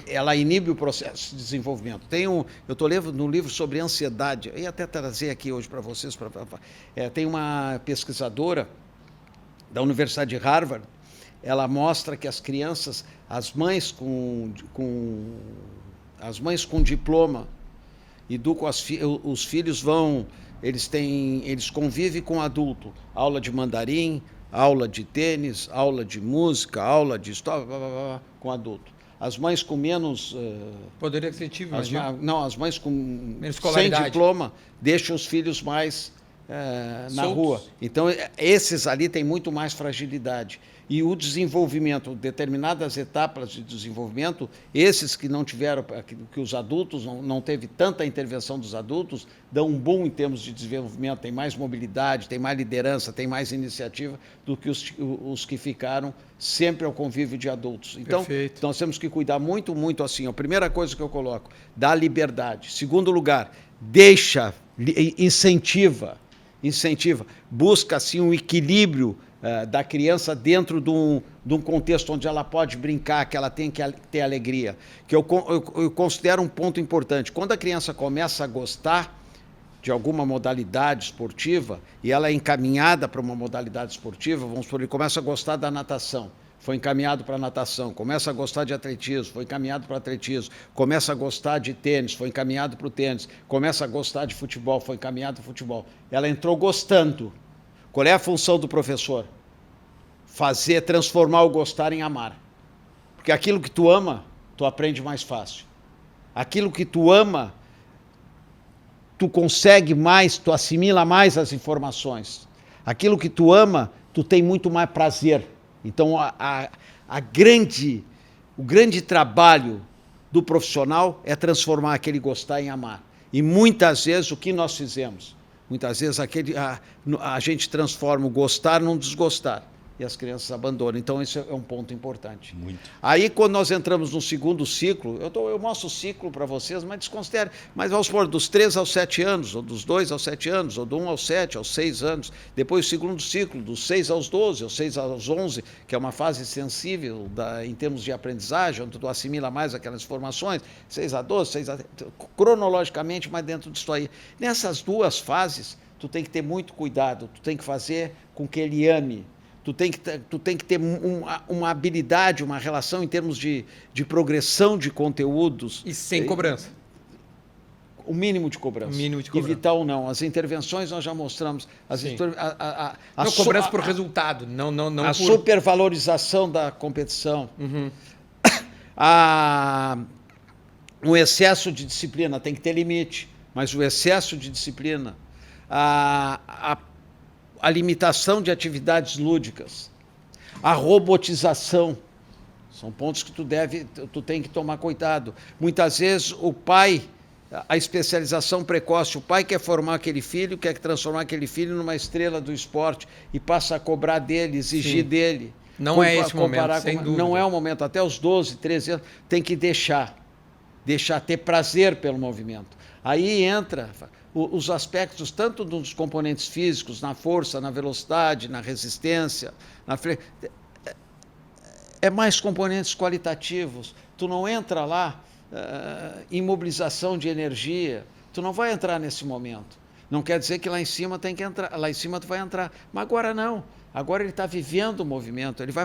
ela inibe o processo de desenvolvimento. Eu estou lendo um livro sobre ansiedade, eu ia até trazer aqui hoje para vocês. Tem uma pesquisadora da Universidade de Harvard, ela mostra que as crianças, as mães com diploma, educam os filhos eles convivem com o adulto, aula de mandarim, aula de tênis, aula de música, aula de história, com adulto. As mães com menos... Poder aquisitivo, não, as mães sem diploma deixam os filhos mais na rua. Então, esses ali têm muito mais fragilidade. E o desenvolvimento, determinadas etapas de desenvolvimento, esses que não tiveram, que os adultos, não teve tanta intervenção dos adultos, dão um boom em termos de desenvolvimento, tem mais mobilidade, tem mais liderança, tem mais iniciativa do que os que ficaram sempre ao convívio de adultos. Então, nós temos que cuidar muito, muito assim. A primeira coisa que eu coloco, dá liberdade. Segundo lugar, incentiva, busca assim um equilíbrio da criança dentro de um contexto onde ela pode brincar, que ela tem que ter alegria. Que eu considero um ponto importante. Quando a criança começa a gostar de alguma modalidade esportiva e ela é encaminhada para uma modalidade esportiva, vamos supor, ele começa a gostar da natação, foi encaminhado para a natação, começa a gostar de atletismo, foi encaminhado para o atletismo, começa a gostar de tênis, foi encaminhado para o tênis, começa a gostar de futebol, foi encaminhado para o futebol. Ela entrou gostando. Qual é a função do professor? Transformar o gostar em amar. Porque aquilo que tu ama, tu aprende mais fácil. Aquilo que tu ama, tu consegue mais, tu assimila mais as informações. Aquilo que tu ama, tu tem muito mais prazer. Então, o grande trabalho do profissional é transformar aquele gostar em amar. E muitas vezes, o que nós fizemos? Muitas vezes a gente transforma o gostar num desgostar e as crianças abandonam. Então, isso é um ponto importante. Muito. Aí, quando nós entramos no segundo ciclo, eu mostro o ciclo para vocês, mas desconsidere. Mas vamos supor, dos 3 aos 7 anos, ou dos 2 aos 7 anos, ou do 1 aos 7, aos 6 anos. Depois o segundo ciclo, dos 6 aos 12, aos 6 aos 11, que é uma fase sensível em termos de aprendizagem, onde tu assimila mais aquelas informações. 6 a 12, cronologicamente, mas dentro disso aí. Nessas duas fases, tu tem que ter muito cuidado, tu tem que fazer com que ele ame. Tu tem que ter uma habilidade, uma relação em termos de progressão de conteúdos. E sem cobrança. O mínimo de cobrança. Evitar ou não. As intervenções nós já mostramos. Cobrança por resultado, não a supervalorização da competição. Uhum. Um excesso de disciplina, tem que ter limite, mas o excesso de disciplina, a limitação de atividades lúdicas, a robotização, são pontos que tu tem que tomar cuidado. Muitas vezes o pai a especialização precoce. O pai quer formar aquele filho, quer transformar aquele filho numa estrela do esporte e passa a cobrar dele, exigir dele. Não é esse momento, sem dúvida. Não é o momento. Até os 12, 13 anos, tem que deixar ter prazer pelo movimento. Aí entra os aspectos tanto dos componentes físicos, na força, na velocidade, na resistência, é mais componentes qualitativos. Tu não entra lá em mobilização de energia, tu não vai entrar nesse momento. Não quer dizer que lá em cima tem que entrar, lá em cima tu vai entrar. Mas agora não. Agora ele está vivendo o movimento, ele vai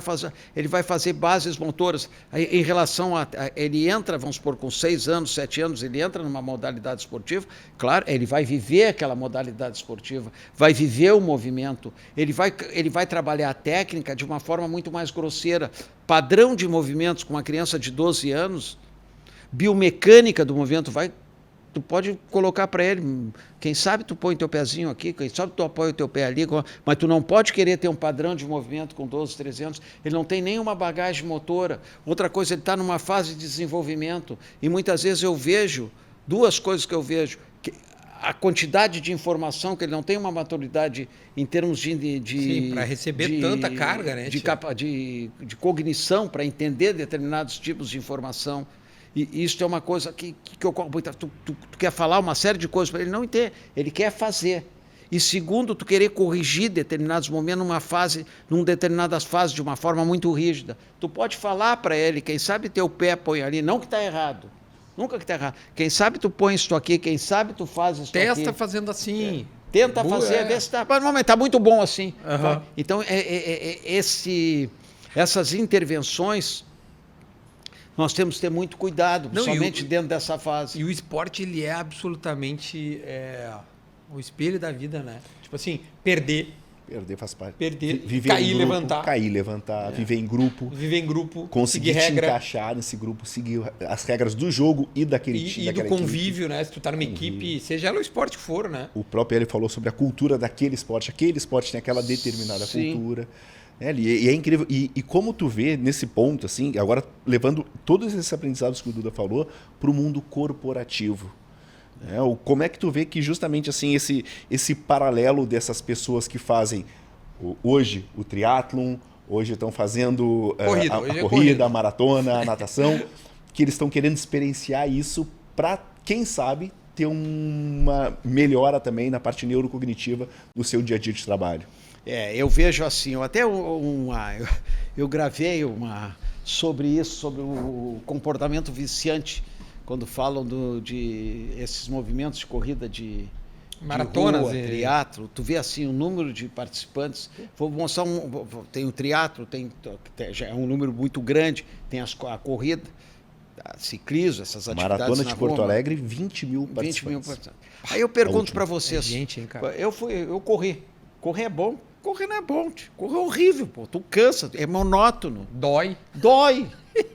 fazer bases motoras. Em relação ele entra, vamos supor, com 6 anos, 7 anos, ele entra numa modalidade esportiva, claro, ele vai viver aquela modalidade esportiva, vai viver o movimento, ele vai trabalhar a técnica de uma forma muito mais grosseira. Padrão de movimentos com uma criança de 12 anos, biomecânica do movimento tu pode colocar para ele, quem sabe tu põe teu pezinho aqui, quem sabe tu apoia o teu pé ali, mas tu não pode querer ter um padrão de movimento com 12, 13 anos, ele não tem nenhuma bagagem motora. Outra coisa, ele está numa fase de desenvolvimento, e muitas vezes eu vejo, duas coisas que eu vejo, a quantidade de informação, que ele não tem uma maturidade em termos de para receber tanta carga, né? De cognição, para entender determinados tipos de informação. E isso é uma coisa que ocorre. Tu quer falar uma série de coisas para ele, não entende. Ele quer fazer. E segundo, tu querer corrigir determinados momentos num determinadas fases de uma forma muito rígida. Tu pode falar para ele, quem sabe teu pé põe ali, não que está errado. Nunca que está errado. Quem sabe tu põe isso aqui, quem sabe tu faz isso aqui. Testa fazendo assim. Tenta fazer, vê se está. Mas está muito bom assim. Uhum. Então, essas intervenções, nós temos que ter muito cuidado, somente dentro dessa fase. E o esporte, ele é absolutamente o espelho da vida, né? Tipo assim, perder faz parte. Viver cair, levantar. Cair, levantar, viver em grupo. Viver em grupo, conseguir te encaixar nesse grupo, seguir as regras do jogo e daquele time. E do convívio, equipe. Né? Se tu tá numa equipe, seja ela o esporte que for, né? O próprio ele falou sobre a cultura daquele esporte. Aquele esporte tem aquela determinada cultura. E é incrível. E como tu vê nesse ponto, assim, agora levando todos esses aprendizados que o Duda falou para o mundo corporativo. Como é que tu vê que justamente assim esse paralelo dessas pessoas que fazem hoje o triatlon, hoje estão fazendo a corrida, a maratona, a natação, que eles estão querendo experienciar isso para, quem sabe, ter uma melhora também na parte neurocognitiva do seu dia a dia de trabalho. Eu vejo assim, eu gravei sobre isso, sobre o comportamento viciante, quando falam de esses movimentos de corrida de maratonas, de rua, triatlo. Tu vê assim o número de participantes. Vou mostrar tem o triatlo, já é um número muito grande, tem a corrida, ciclismo, essas atividades. Maratona de Porto Alegre, 20 mil participantes. 20 mil participantes. Aí eu pergunto para vocês, gente, hein, cara? Eu corri. Correr é bom? Correr não é bom, tio. Correr é horrível, pô. Tu cansa, é monótono. Dói.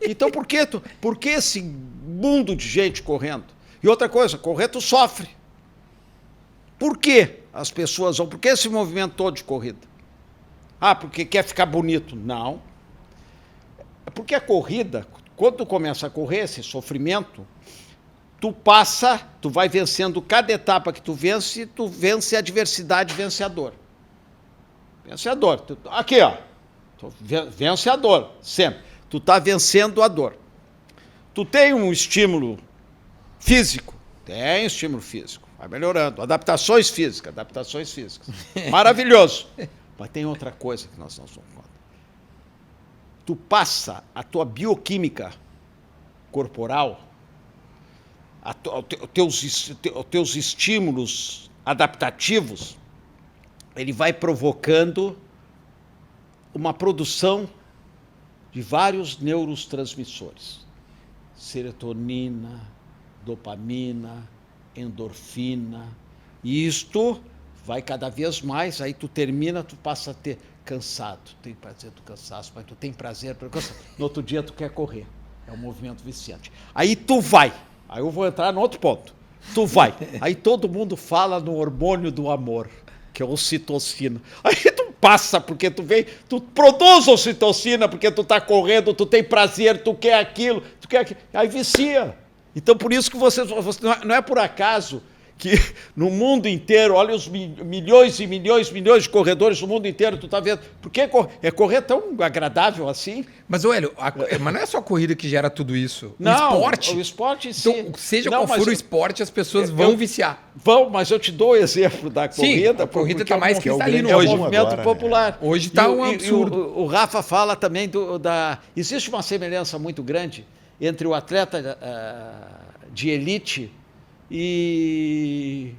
Então por que esse mundo de gente correndo? E outra coisa, correr tu sofre. Por que as pessoas vão? Por que esse movimento todo de corrida? Porque quer ficar bonito. Não. É porque a corrida, quando tu começa a correr, esse sofrimento, tu vai vencendo cada etapa que tu vence a adversidade vencedor. Vencedor. Aqui, ó. Vencedor, sempre. Tu está vencendo a dor. Tu tem um estímulo físico? Tem estímulo físico. Vai melhorando. Adaptações físicas. Maravilhoso. Mas tem outra coisa que nós não somos contra. Tu passa a tua bioquímica corporal, teus estímulos adaptativos, ele vai provocando uma produção de vários neurotransmissores. Serotonina, dopamina, endorfina. E isto vai cada vez mais, aí tu termina, tu passa a ter cansado. Tem prazer do cansaço, mas tu tem prazer pelo cansaço. No outro dia tu quer correr. É um movimento viciante. Aí tu vai. Aí eu vou entrar no outro ponto. Tu vai. Aí todo mundo fala no hormônio do amor, que é a ocitocina. Aí tu passa, porque tu produz ocitocina, porque tu tá correndo, tu tem prazer, tu quer aquilo. Aí vicia. Então, por isso que não é por acaso que no mundo inteiro, olha os milhões e milhões de corredores no mundo inteiro, tu tá vendo. Porque correr tão agradável assim. Mas, Hélio, mas não é só a corrida que gera tudo isso. Não, o esporte em si. Então, seja qual for o esporte, as pessoas vão viciar. Vão, mas eu te dou o exemplo da corrida. Sim, a corrida está mais cristalina hoje. hoje. É um movimento agora, popular. Né? Hoje está um absurdo. O Rafa fala também existe uma semelhança muito grande entre o atleta de elite e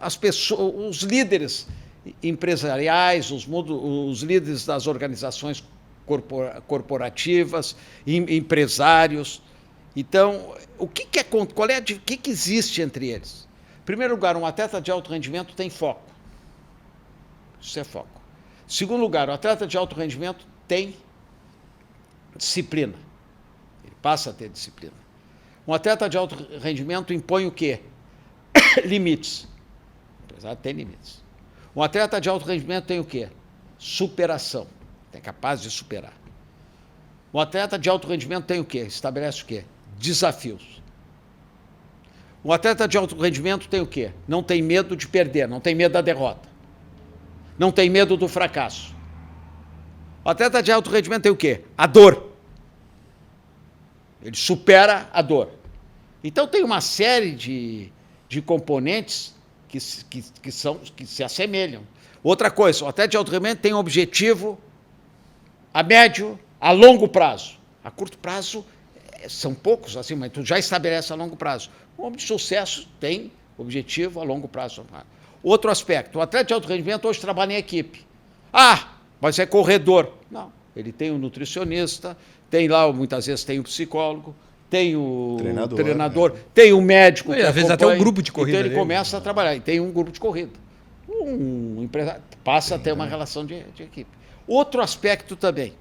as pessoas, os líderes empresariais, os líderes das organizações corporativas, empresários. Então, o que existe entre eles? Em primeiro lugar, um atleta de alto rendimento tem foco. Isso é foco. Em segundo lugar, o atleta de alto rendimento tem disciplina. Ele passa a ter disciplina. Um atleta de alto rendimento impõe o quê? Limites. O empresário tem limites. Um atleta de alto rendimento tem o quê? Superação. É capaz de superar. Um atleta de alto rendimento tem o quê? Estabelece o quê? Desafios. Um atleta de alto rendimento tem o quê? Não tem medo de perder, não tem medo da derrota. Não tem medo do fracasso. O atleta de alto rendimento tem o quê? A dor. Ele supera a dor. Então tem uma série de componentes que se assemelham. Outra coisa, o atleta de alto rendimento tem um objetivo a médio, a longo prazo. A curto prazo são poucos, assim, mas tu já estabelece a longo prazo. O homem de sucesso tem objetivo a longo prazo. Outro aspecto, o atleta de alto rendimento hoje trabalha em equipe. Mas é corredor. Não, ele tem um nutricionista, tem lá, muitas vezes tem o psicólogo, tem o treinador, tem o médico. E às vezes até um grupo de corrida. Então ele começa a trabalhar, e tem um grupo de corrida. Um empresário passa a ter uma relação de equipe. Outro aspecto também.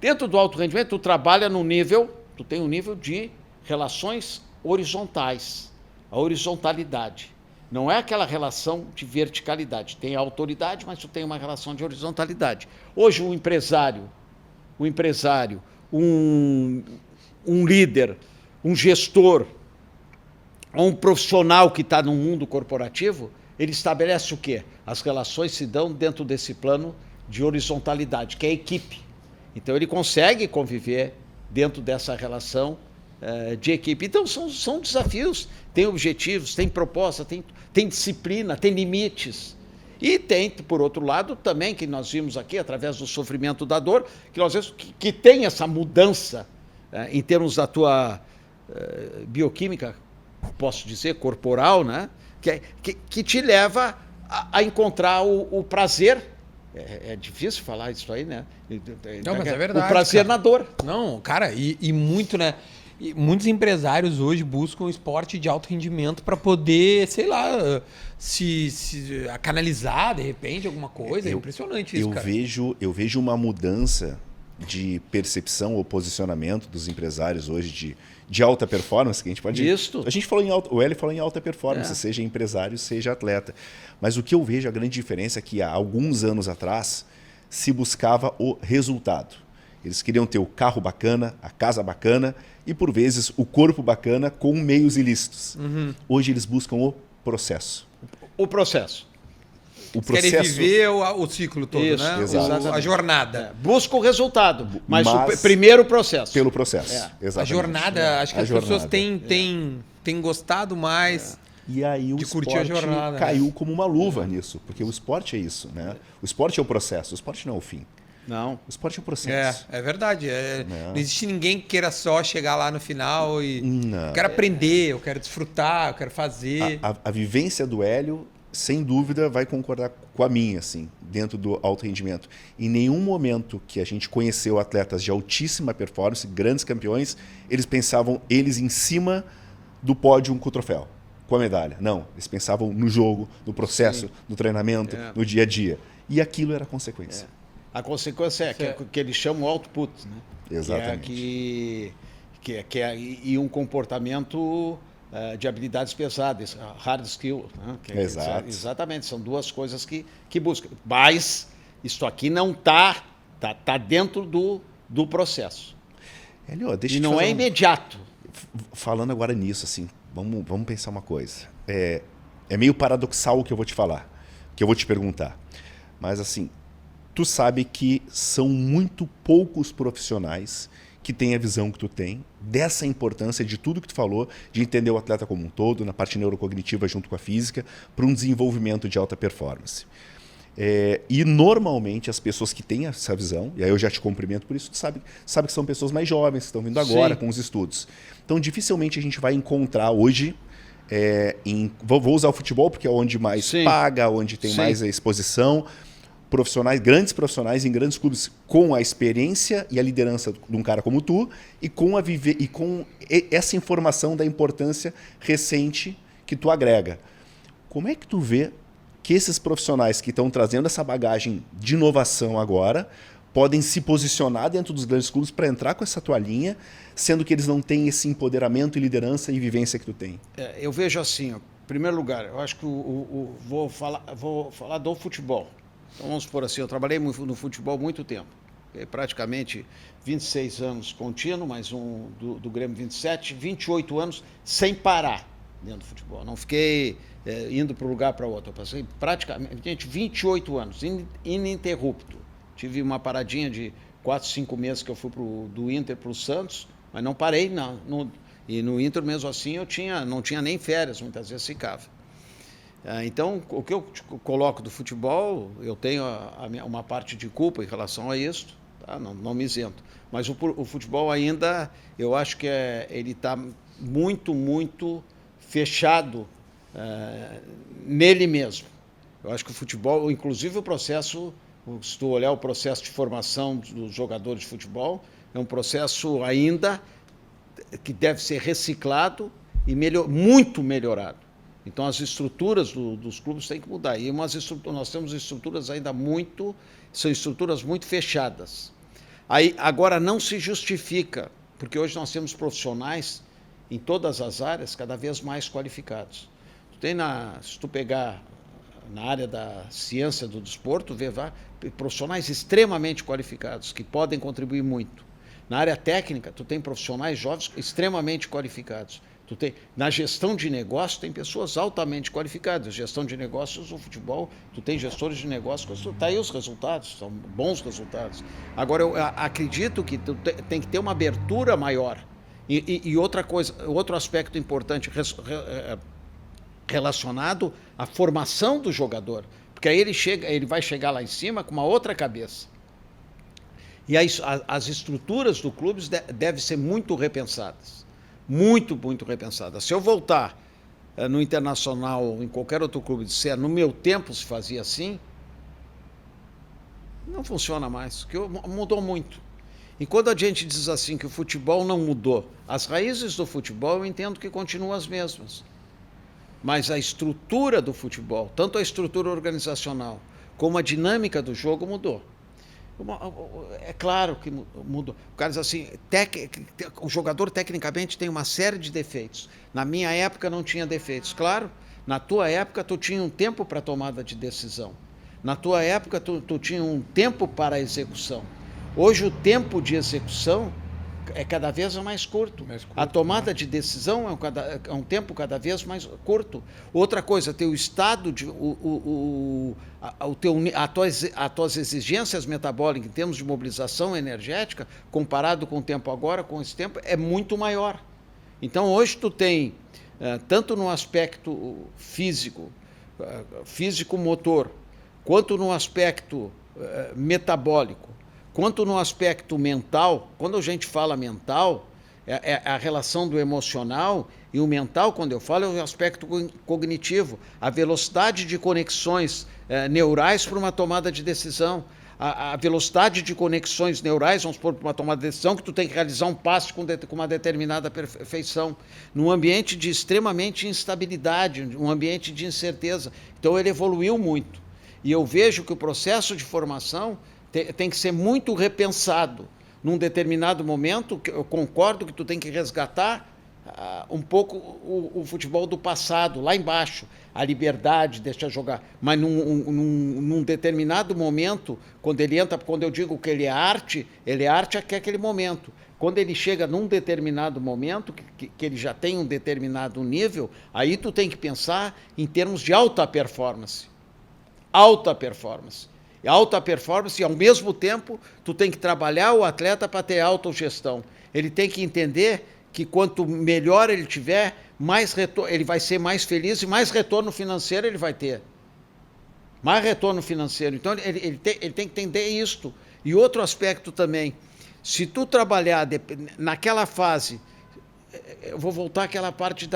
Dentro do alto rendimento, tu trabalha no nível, tu tem um nível de relações horizontais. A horizontalidade. Não é aquela relação de verticalidade. Tem a autoridade, mas tu tem uma relação de horizontalidade. Hoje, um empresário, um líder, um gestor, ou um profissional que está no mundo corporativo, ele estabelece o quê? As relações se dão dentro desse plano de horizontalidade, que é a equipe. Então, ele consegue conviver dentro dessa relação de equipe. Então, são desafios, tem objetivos, tem proposta, tem disciplina, tem limites. E tem, por outro lado, também, que nós vimos aqui, através do sofrimento da dor, que nós vemos que tem essa mudança em termos da tua bioquímica, posso dizer, corporal, né? Que te leva a encontrar o prazer. É difícil falar isso aí, né? Não, mas é verdade. O prazer na dor. Não, cara, e muito, né? E muitos empresários hoje buscam esporte de alto rendimento para poder, sei lá, se canalizar de repente alguma coisa. É impressionante isso, cara. Eu vejo uma mudança de percepção ou posicionamento dos empresários hoje de alta performance, que a gente pode... Isso. A gente falou o Hélio falou em alta performance, seja empresário, seja atleta. Mas o que eu vejo, a grande diferença é que há alguns anos atrás se buscava o resultado. Eles queriam ter o carro bacana, a casa bacana e, por vezes, o corpo bacana com meios ilícitos. Uhum. Hoje eles buscam o processo. O processo. Querem viver o ciclo todo, isso, né? Exatamente. A jornada. Busca o resultado, mas primeiro o processo. Pelo processo, exatamente. A jornada, acho que as pessoas têm gostado mais E aí o de curtir a jornada. Caiu como uma luva nisso, porque o esporte é isso, né? O esporte é o processo, o esporte não é o fim. Não. O esporte é o processo. É verdade. Não existe ninguém que queira só chegar lá no final e... Não. Eu quero aprender, eu quero desfrutar, eu quero fazer. A vivência do Hélio, sem dúvida, vai concordar com a minha, assim, dentro do alto rendimento. Em nenhum momento que a gente conheceu atletas de altíssima performance, grandes campeões, eles pensavam eles em cima do pódio com o troféu, com a medalha. Não, eles pensavam no jogo, no processo, no treinamento, no dia a dia. E aquilo era a consequência. A consequência é que eles chamam output, né? Exatamente. E um comportamento de habilidades pesadas, hard skill. Né? Exato. Exatamente, são duas coisas que buscam. Mas isso aqui não está dentro do processo. Hélio, e não é imediato. falando agora nisso, assim, vamos pensar uma coisa. É meio paradoxal o que eu vou te falar, que eu vou te perguntar. Mas, assim, tu sabe que são muito poucos profissionais que têm a visão que tu tem, dessa importância de tudo que tu falou, de entender o atleta como um todo, na parte neurocognitiva junto com a física, para um desenvolvimento de alta performance. E normalmente as pessoas que têm essa visão, e aí eu já te cumprimento por isso, tu sabe que são pessoas mais jovens, que estão vindo agora com os estudos. Então dificilmente a gente vai encontrar hoje, vou usar o futebol porque é onde mais paga, onde tem mais a exposição, grandes profissionais em grandes clubes com a experiência e a liderança de um cara como tu e com essa informação da importância recente que tu agrega. Como é que tu vê que esses profissionais que estão trazendo essa bagagem de inovação agora podem se posicionar dentro dos grandes clubes para entrar com essa tua linha, sendo que eles não têm esse empoderamento e liderança e vivência que tu tem? Eu vejo assim, ó, em primeiro lugar, eu acho que vou falar do futebol. Então vamos por assim, eu trabalhei no futebol há muito tempo, praticamente 26 anos contínuo, mais um do Grêmio 27, 28 anos sem parar dentro do futebol. Não fiquei indo para um lugar para outro. Eu passei praticamente 28 anos, ininterrupto. Tive uma paradinha de 4, 5 meses que eu fui do Inter para o Santos, mas não parei, não. E no Inter, mesmo assim, eu não tinha nem férias, muitas vezes ficava. Então, o que eu coloco do futebol, eu tenho uma parte de culpa em relação a isso, tá? Não me isento. Mas o futebol ainda, eu acho que ele está muito, muito fechado nele mesmo. Eu acho que o futebol, inclusive o processo, se tu olhar o processo de formação dos jogadores de futebol, é um processo ainda que deve ser reciclado e muito melhorado. Então as estruturas dos clubes têm que mudar. E nós temos estruturas ainda são estruturas muito fechadas. Agora não se justifica, porque hoje nós temos profissionais em todas as áreas cada vez mais qualificados. Se tu pegar na área da ciência do desporto, vê profissionais extremamente qualificados, que podem contribuir muito. Na área técnica, tu tem profissionais jovens extremamente qualificados. Na gestão de negócios, tem pessoas altamente qualificadas. Gestão de negócios, o futebol, tu tem gestores de negócios, tá aí os resultados, são bons resultados. Agora, eu acredito que tu tem que ter uma abertura maior. E outra coisa, outro aspecto importante relacionado à formação do jogador, porque aí ele vai chegar lá em cima com uma outra cabeça. E as estruturas do clube devem ser muito repensadas. Muito, muito repensadas. Se eu voltar no Internacional ou em qualquer outro clube e disser, no meu tempo se fazia assim, não funciona mais, porque mudou muito. E quando a gente diz assim que o futebol não mudou, as raízes do futebol eu entendo que continuam as mesmas. Mas a estrutura do futebol, tanto a estrutura organizacional como a dinâmica do jogo mudou. É claro que mudou. O cara diz assim, o jogador tecnicamente tem uma série de defeitos. Na minha época não tinha defeitos. Claro, na tua época tu tinha um tempo para tomada de decisão. Na tua época tu tinha um tempo para a execução. Hoje o tempo de execução é cada vez mais curto. A tomada de decisão é um tempo cada vez mais curto. Outra coisa, teu estado, as tuas exigências metabólicas em termos de mobilização energética, comparado com o tempo agora, com esse tempo, é muito maior. Então hoje tu tem, tanto no aspecto físico-motor, quanto no aspecto metabólico, quanto no aspecto mental. Quando a gente fala mental, é a relação do emocional, e o mental, quando eu falo, é o aspecto cognitivo, a velocidade de conexões neurais para uma tomada de decisão, a velocidade de conexões neurais, vamos supor, para uma tomada de decisão, que tu tem que realizar um passe com uma determinada perfeição, num ambiente de extremamente instabilidade, um ambiente de incerteza. Então ele evoluiu muito. E eu vejo que o processo de formação tem que ser muito repensado. Num determinado momento, eu concordo que tu tem que resgatar um pouco o futebol do passado, lá embaixo. A liberdade, deixa jogar. Mas num determinado momento, quando ele entra, quando eu digo que ele é arte até aquele momento. Quando ele chega num determinado momento, que ele já tem um determinado nível, aí tu tem que pensar em termos de alta performance. Alta performance. E alta performance, e ao mesmo tempo, tu tem que trabalhar o atleta para ter autogestão. Ele tem que entender que quanto melhor ele tiver, mais ele vai ser mais feliz e mais retorno financeiro ele vai ter. Mais retorno financeiro. Então, ele tem que entender isto. E outro aspecto também, se tu trabalhar naquela fase, eu vou voltar àquela parte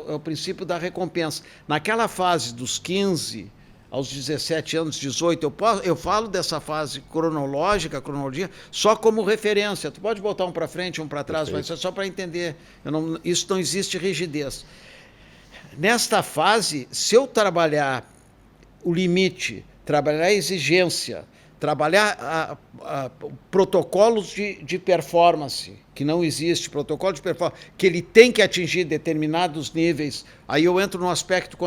ao princípio da recompensa. Naquela fase dos 15 aos 17 anos, 18, eu falo dessa fase cronologia, só como referência. Tu pode botar um para frente, um para trás, mas é só para entender. Isso não existe rigidez. Nesta fase, se eu trabalhar o limite, trabalhar a exigência, trabalhar protocolos de performance, que não existe, protocolo de performance, que ele tem que atingir determinados níveis, aí eu entro no aspecto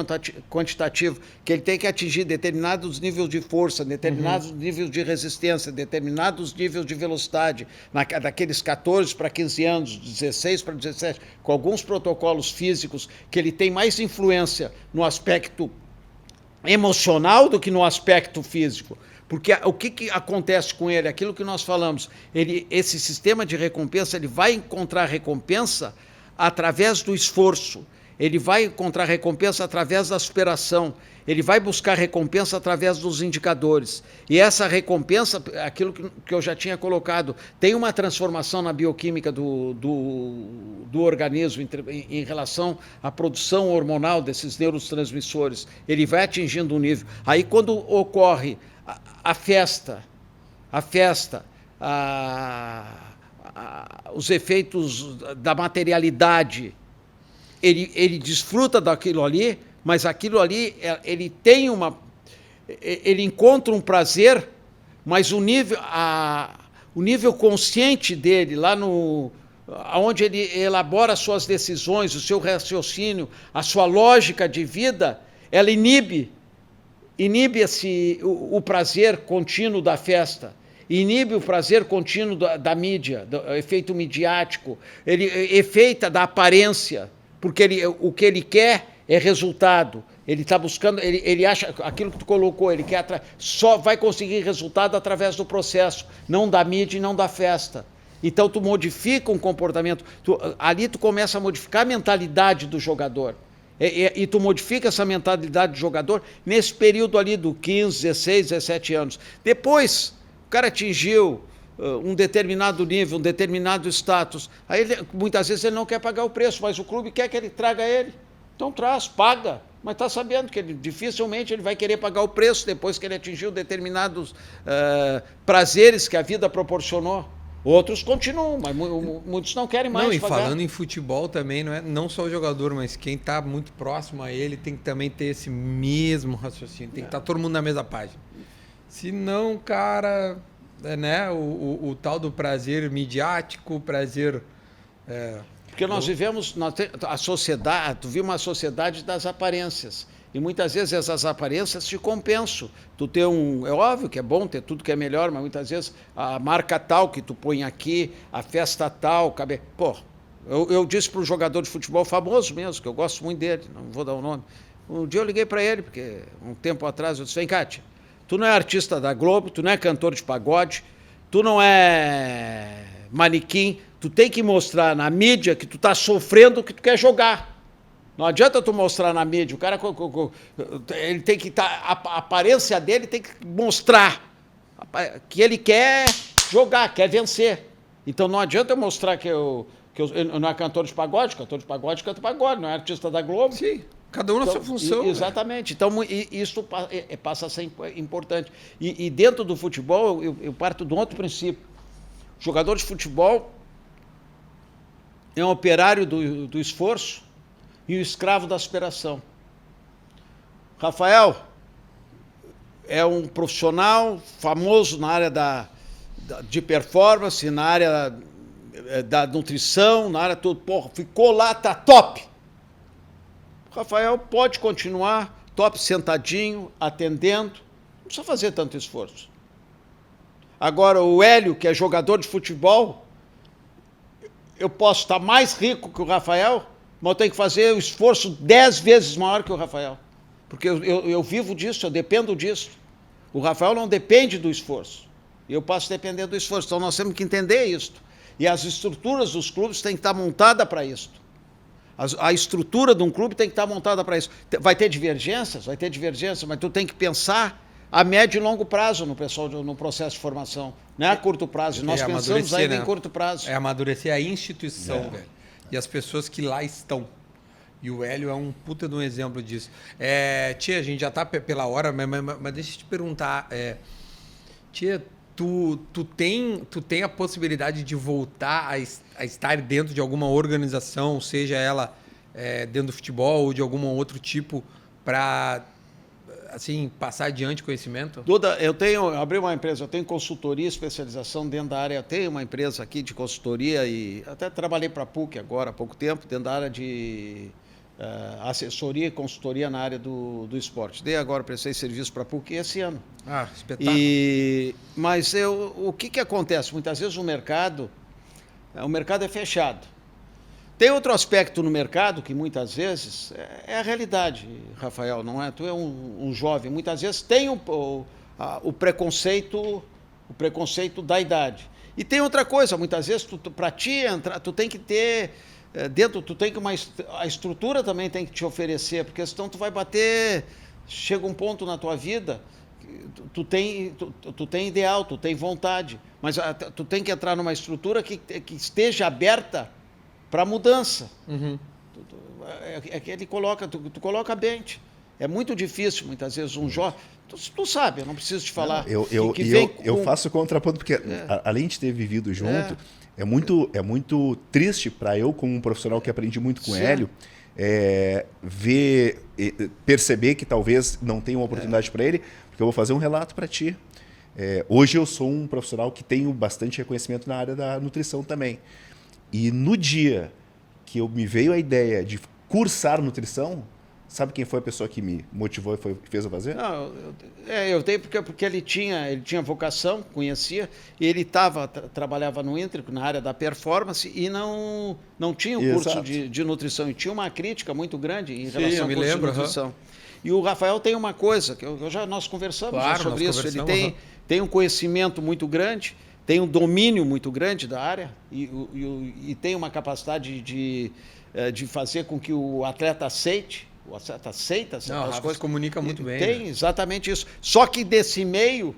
quantitativo, que ele tem que atingir determinados níveis de força, determinados níveis de resistência, determinados níveis de velocidade, daqueles 14 para 15 anos, 16 para 17, com alguns protocolos físicos, que ele tem mais influência no aspecto emocional do que no aspecto físico. Porque o que acontece com ele? Aquilo que nós falamos, esse sistema de recompensa, ele vai encontrar recompensa através do esforço, ele vai encontrar recompensa através da superação, ele vai buscar recompensa através dos indicadores. E essa recompensa, aquilo que eu já tinha colocado, tem uma transformação na bioquímica do organismo em relação à produção hormonal desses neurotransmissores. Ele vai atingindo um nível. Aí, quando ocorre a festa, os efeitos da materialidade, ele desfruta daquilo ali, mas aquilo ali, ele encontra um prazer, mas o nível consciente dele, lá onde ele elabora suas decisões, o seu raciocínio, a sua lógica de vida, ela inibe o prazer contínuo da festa, inibe o prazer contínuo da mídia, do efeito midiático, ele efeita da aparência, porque o que ele quer é resultado. Ele está buscando, ele acha aquilo que tu colocou, ele quer só vai conseguir resultado através do processo, não da mídia e não da festa. Então tu modifica um comportamento, ali tu começa a modificar a mentalidade do jogador. E tu modifica essa mentalidade do jogador nesse período ali do 15, 16, 17 anos. Depois, o cara atingiu um determinado nível, um determinado status. Aí muitas vezes ele não quer pagar o preço, mas o clube quer que ele traga ele. Então traz, paga. Mas está sabendo que dificilmente ele vai querer pagar o preço depois que ele atingiu determinados prazeres que a vida proporcionou. Outros continuam, mas muitos não querem mais pagar. pagar. Falando em futebol também, não só o jogador, mas quem está muito próximo a ele tem que também ter esse mesmo raciocínio. Tem que estar todo mundo na mesma página. Senão, cara, o tal do prazer midiático, prazer... Porque nós vivemos, a sociedade, tu viu uma sociedade das aparências. E muitas vezes essas aparências te compensam. É óbvio que é bom ter tudo que é melhor, mas muitas vezes a marca tal que tu põe aqui, a festa tal, eu disse para um jogador de futebol famoso mesmo, que eu gosto muito dele, não vou dar o nome. Um dia eu liguei para ele, porque um tempo atrás eu disse: vem, Kátia, tu não é artista da Globo, tu não é cantor de pagode, tu não é manequim, tu tem que mostrar na mídia que tu tá sofrendo o que tu quer jogar. Não adianta tu mostrar na mídia, o cara ele tem que estar, a aparência dele tem que mostrar que ele quer jogar, quer vencer. Então não adianta eu mostrar que eu não é cantor de pagode canta pagode, não é artista da Globo. Sim, cada um na sua função. Exatamente. Então isso passa a ser importante. E dentro do futebol, eu parto de um outro princípio. O jogador de futebol é um operário do esforço e o escravo da superação. Rafael é um profissional famoso na área de performance, na área da nutrição, na área toda, porra, ficou lá, tá top. O Rafael pode continuar top, sentadinho, atendendo, não precisa fazer tanto esforço. Agora, o Hélio, que é jogador de futebol, eu posso estar mais rico que o Rafael, mas eu tenho que fazer um esforço 10 vezes maior que o Rafael. Porque eu vivo disso, eu dependo disso. O Rafael não depende do esforço. Eu posso depender do esforço. Então, nós temos que entender isso. E as estruturas dos clubes têm que estar montadas para isso. A estrutura de um clube tem que estar montada para isso. Vai ter divergências? Vai ter divergências, mas tu tem que pensar a médio e longo prazo no processo de formação, não é a curto prazo. Nós pensamos ainda em curto prazo. É amadurecer a instituição, velho. E as pessoas que lá estão. E o Hélio é um puta de um exemplo disso. Tia, a gente já tá pela hora, mas deixa eu te perguntar. Tia, tu tem a possibilidade de voltar a estar dentro de alguma organização, seja ela dentro do futebol ou de algum outro tipo, para assim, passar adiante conhecimento? Duda, eu abri uma empresa, eu tenho consultoria e especialização dentro da área, eu tenho uma empresa aqui de consultoria e até trabalhei para a PUC agora há pouco tempo, dentro da área de assessoria e consultoria na área do esporte. Prestei serviço para a PUC esse ano. Espetáculo. Mas o que acontece? Muitas vezes o mercado é fechado. Tem outro aspecto no mercado que muitas vezes é a realidade, Rafael, não é? Tu é um jovem, muitas vezes tem o preconceito da idade. E tem outra coisa, muitas vezes para ti entrar, tu tem que ter a estrutura também tem que te oferecer, porque senão tu vai bater, chega um ponto na tua vida, tu tem ideal, tu tem vontade, mas tu tem que entrar numa estrutura que esteja aberta para mudança. Uhum. Que ele tu coloca bem. É muito difícil, muitas vezes, um jovem... Tu sabe, eu não preciso te falar. Eu faço contraponto, porque além de ter vivido junto, é muito triste para eu, como um profissional que aprendi muito com o Hélio, perceber que talvez não tenha uma oportunidade para ele, porque eu vou fazer um relato para ti. Hoje eu sou um profissional que tenho bastante reconhecimento na área da nutrição também. E no dia que me veio a ideia de cursar nutrição, sabe quem foi a pessoa que me motivou e que fez eu fazer? Não, eu tenho porque ele tinha vocação, conhecia, e ele trabalhava no Inter, na área da performance, e não tinha o curso de nutrição, e tinha uma crítica muito grande em relação ao curso de nutrição. E o Rafael tem uma coisa, que nós conversamos sobre isso, ele tem um conhecimento muito grande, tem um domínio muito grande da área e tem uma capacidade de fazer com que o atleta aceite. O atleta aceita certas coisas. Comunica muito bem. Tem exatamente isso. Só que desse meio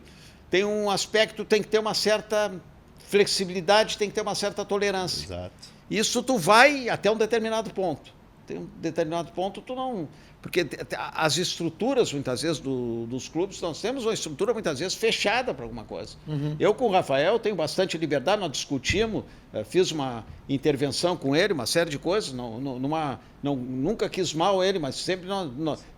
tem um aspecto, tem que ter uma certa flexibilidade, tem que ter uma certa tolerância. Exato. Isso tu vai até um determinado ponto. Tem um determinado ponto, tu não... Porque as estruturas, muitas vezes, dos clubes, nós temos uma estrutura, muitas vezes, fechada para alguma coisa. Uhum. Eu, com o Rafael, tenho bastante liberdade, nós discutimos, fiz uma intervenção com ele, uma série de coisas, nunca quis mal ele, mas sempre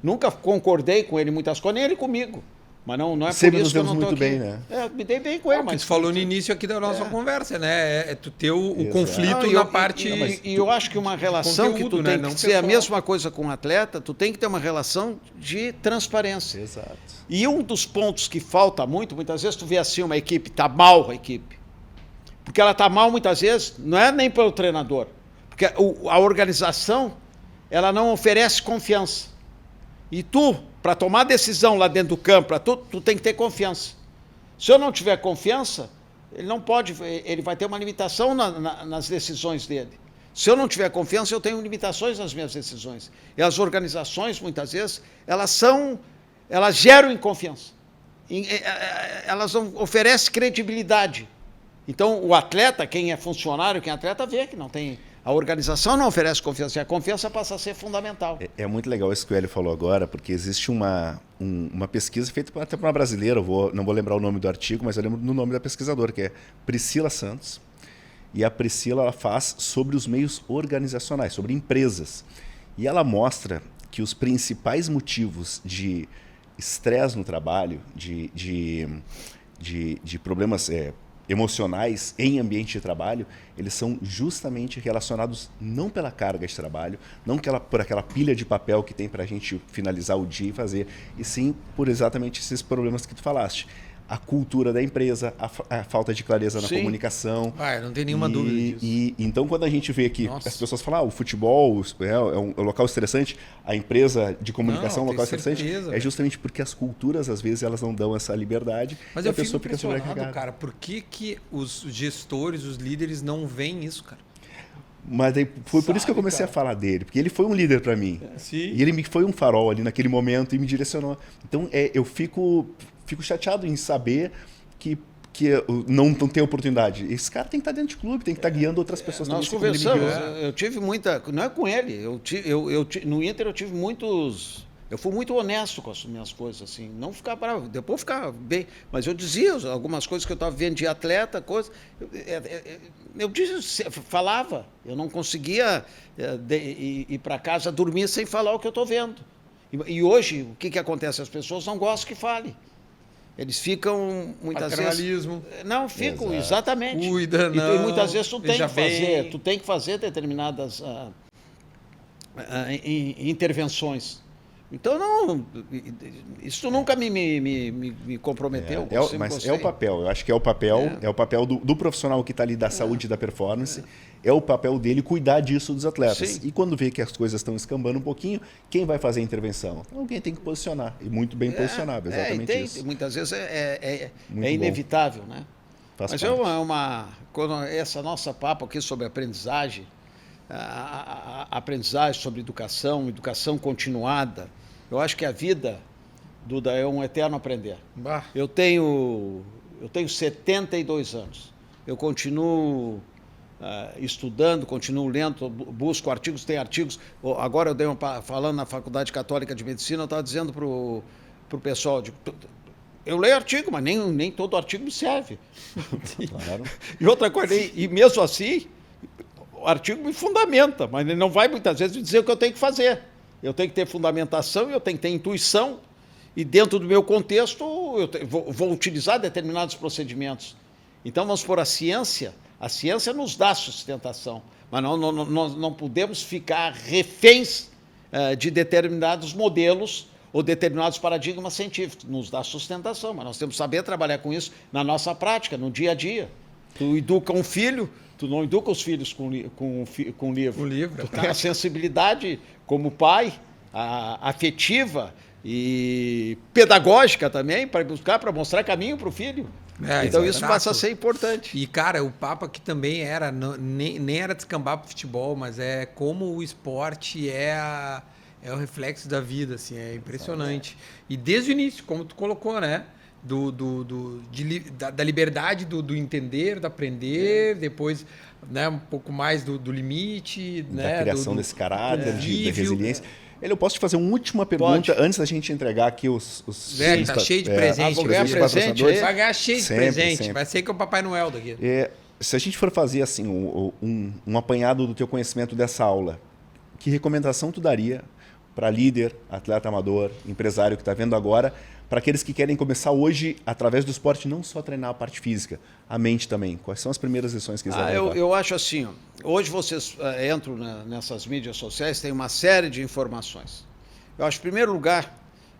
nunca concordei com ele em muitas coisas, nem ele comigo. Mas não é sempre por isso que eu não estou aqui. Muito bem, né? Me dei bem com ele. Mas tu falou no início aqui da nossa conversa, né? É tu ter o conflito na parte... E eu acho que uma relação conteúdo, que tu tem que ser a mesma coisa com o atleta, tu tem que ter uma relação de transparência. Exato. E um dos pontos que falta muitas vezes tu vê assim uma equipe, tá mal a equipe. Porque ela tá mal muitas vezes, não é nem pelo treinador. Porque a organização, ela não oferece confiança. E tu, para tomar decisão lá dentro do campo, tu tem que ter confiança. Se eu não tiver confiança, ele vai ter uma limitação nas decisões dele. Se eu não tiver confiança, eu tenho limitações nas minhas decisões. E as organizações, muitas vezes, elas geram inconfiança. Elas não oferecem credibilidade. Então, o atleta, quem é funcionário, quem é atleta, vê que não tem... A organização não oferece confiança, e a confiança passa a ser fundamental. É muito legal isso que o Hélio falou agora, porque existe uma pesquisa feita até por uma brasileira, não vou lembrar o nome do artigo, mas eu lembro do nome da pesquisadora, que é Priscila Santos. E a Priscila ela faz sobre os meios organizacionais, sobre empresas. E ela mostra que os principais motivos de estresse no trabalho, de problemas emocionais em ambiente de trabalho, eles são justamente relacionados não pela carga de trabalho, não por aquela pilha de papel que tem para a gente finalizar o dia e fazer, e sim por exatamente esses problemas que tu falaste. A cultura da empresa, a falta de clareza na comunicação. Não tem nenhuma dúvida disso. Então, quando a gente vê que as pessoas falam, o futebol é um local estressante, a empresa de comunicação é um local estressante, é justamente porque as culturas, às vezes, elas não dão essa liberdade. Mas eu fico impressionado, cara, por que os gestores, os líderes não veem isso, cara? Mas foi por isso que eu comecei a falar dele, porque ele foi um líder para mim. Sim. E ele me foi um farol ali naquele momento e me direcionou. Então, eu fico chateado em saber que não tem oportunidade. Esse cara tem que estar dentro de clube, tem que estar guiando outras pessoas. Nós conversamos, eu tive muita... Não é com ele, no Inter eu tive muitos... Eu fui muito honesto com as minhas coisas, assim, não ficar bravo, depois ficar bem. Mas eu dizia algumas coisas que eu estava vendo de atleta, coisas... Eu falava, eu não conseguia ir para casa dormir sem falar o que eu estou vendo. E hoje, o que acontece? As pessoas não gostam que fale. Eles ficam muitas vezes... Não, ficam, exatamente. Cuida, não. E muitas vezes tu tem que fazer determinadas intervenções. Então, não, isso nunca me comprometeu. Mas é o papel, eu acho que é o papel do profissional que está ali da saúde e da performance, é o papel dele cuidar disso dos atletas. Sim. E quando vê que as coisas estão escambando um pouquinho, quem vai fazer a intervenção? Alguém tem que posicionar, e muito bem posicionado, exatamente isso. Muitas vezes é inevitável, né? Mas quando essa nossa papo aqui sobre aprendizagem, aprendizagem sobre educação continuada, eu acho que a vida, Duda, é um eterno aprender. Eu tenho 72 anos. Eu continuo estudando, continuo lendo, busco artigos, tem artigos. Agora eu dei falando na Faculdade Católica de Medicina, eu estava dizendo para o pessoal, eu leio artigo, mas nem todo artigo me serve. Claro. E outra coisa, e mesmo assim, o artigo me fundamenta, mas ele não vai muitas vezes me dizer o que eu tenho que fazer. Eu tenho que ter fundamentação, eu tenho que ter intuição, e dentro do meu contexto eu vou utilizar determinados procedimentos. Então, vamos por a ciência nos dá sustentação, mas nós não podemos ficar reféns de determinados modelos ou determinados paradigmas científicos. Nos dá sustentação, mas nós temos que saber trabalhar com isso na nossa prática, no dia a dia. Tu educa um filho, tu não educa os filhos com livro. Tu tem a sensibilidade como pai, afetiva e pedagógica também, para mostrar caminho para o filho. Então isso passa a ser importante. E, cara, o papo aqui também era, nem era descambar pro futebol, mas é como o esporte é o reflexo da vida, assim, é impressionante. E desde o início, como tu colocou, né? Da liberdade do entender, do aprender, depois, né, um pouco mais do limite, da né, criação desse caráter, de resiliência. Eu posso te fazer uma última pergunta antes da gente entregar aqui os tá cheio de presente. Vou ganhar presente. Vai ganhar cheio de presente. Sempre. Vai ser que é o Papai Noel daqui. Se a gente for fazer assim um apanhado do teu conhecimento dessa aula, que recomendação tu daria para líder, atleta amador, empresário que está vendo agora, para aqueles que querem começar hoje, através do esporte, não só treinar a parte física, a mente também? Quais são as primeiras lições que eles devem levar? Eu acho assim, hoje vocês entram nessas mídias sociais, tem uma série de informações. Eu acho, em primeiro lugar,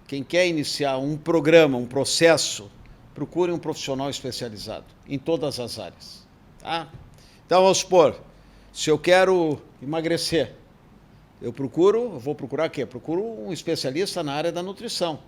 quem quer iniciar um programa, um processo, procure um profissional especializado em todas as áreas. Tá? Então, vamos supor, se eu quero emagrecer, eu vou procurar o quê? Procuro um especialista na área da nutrição.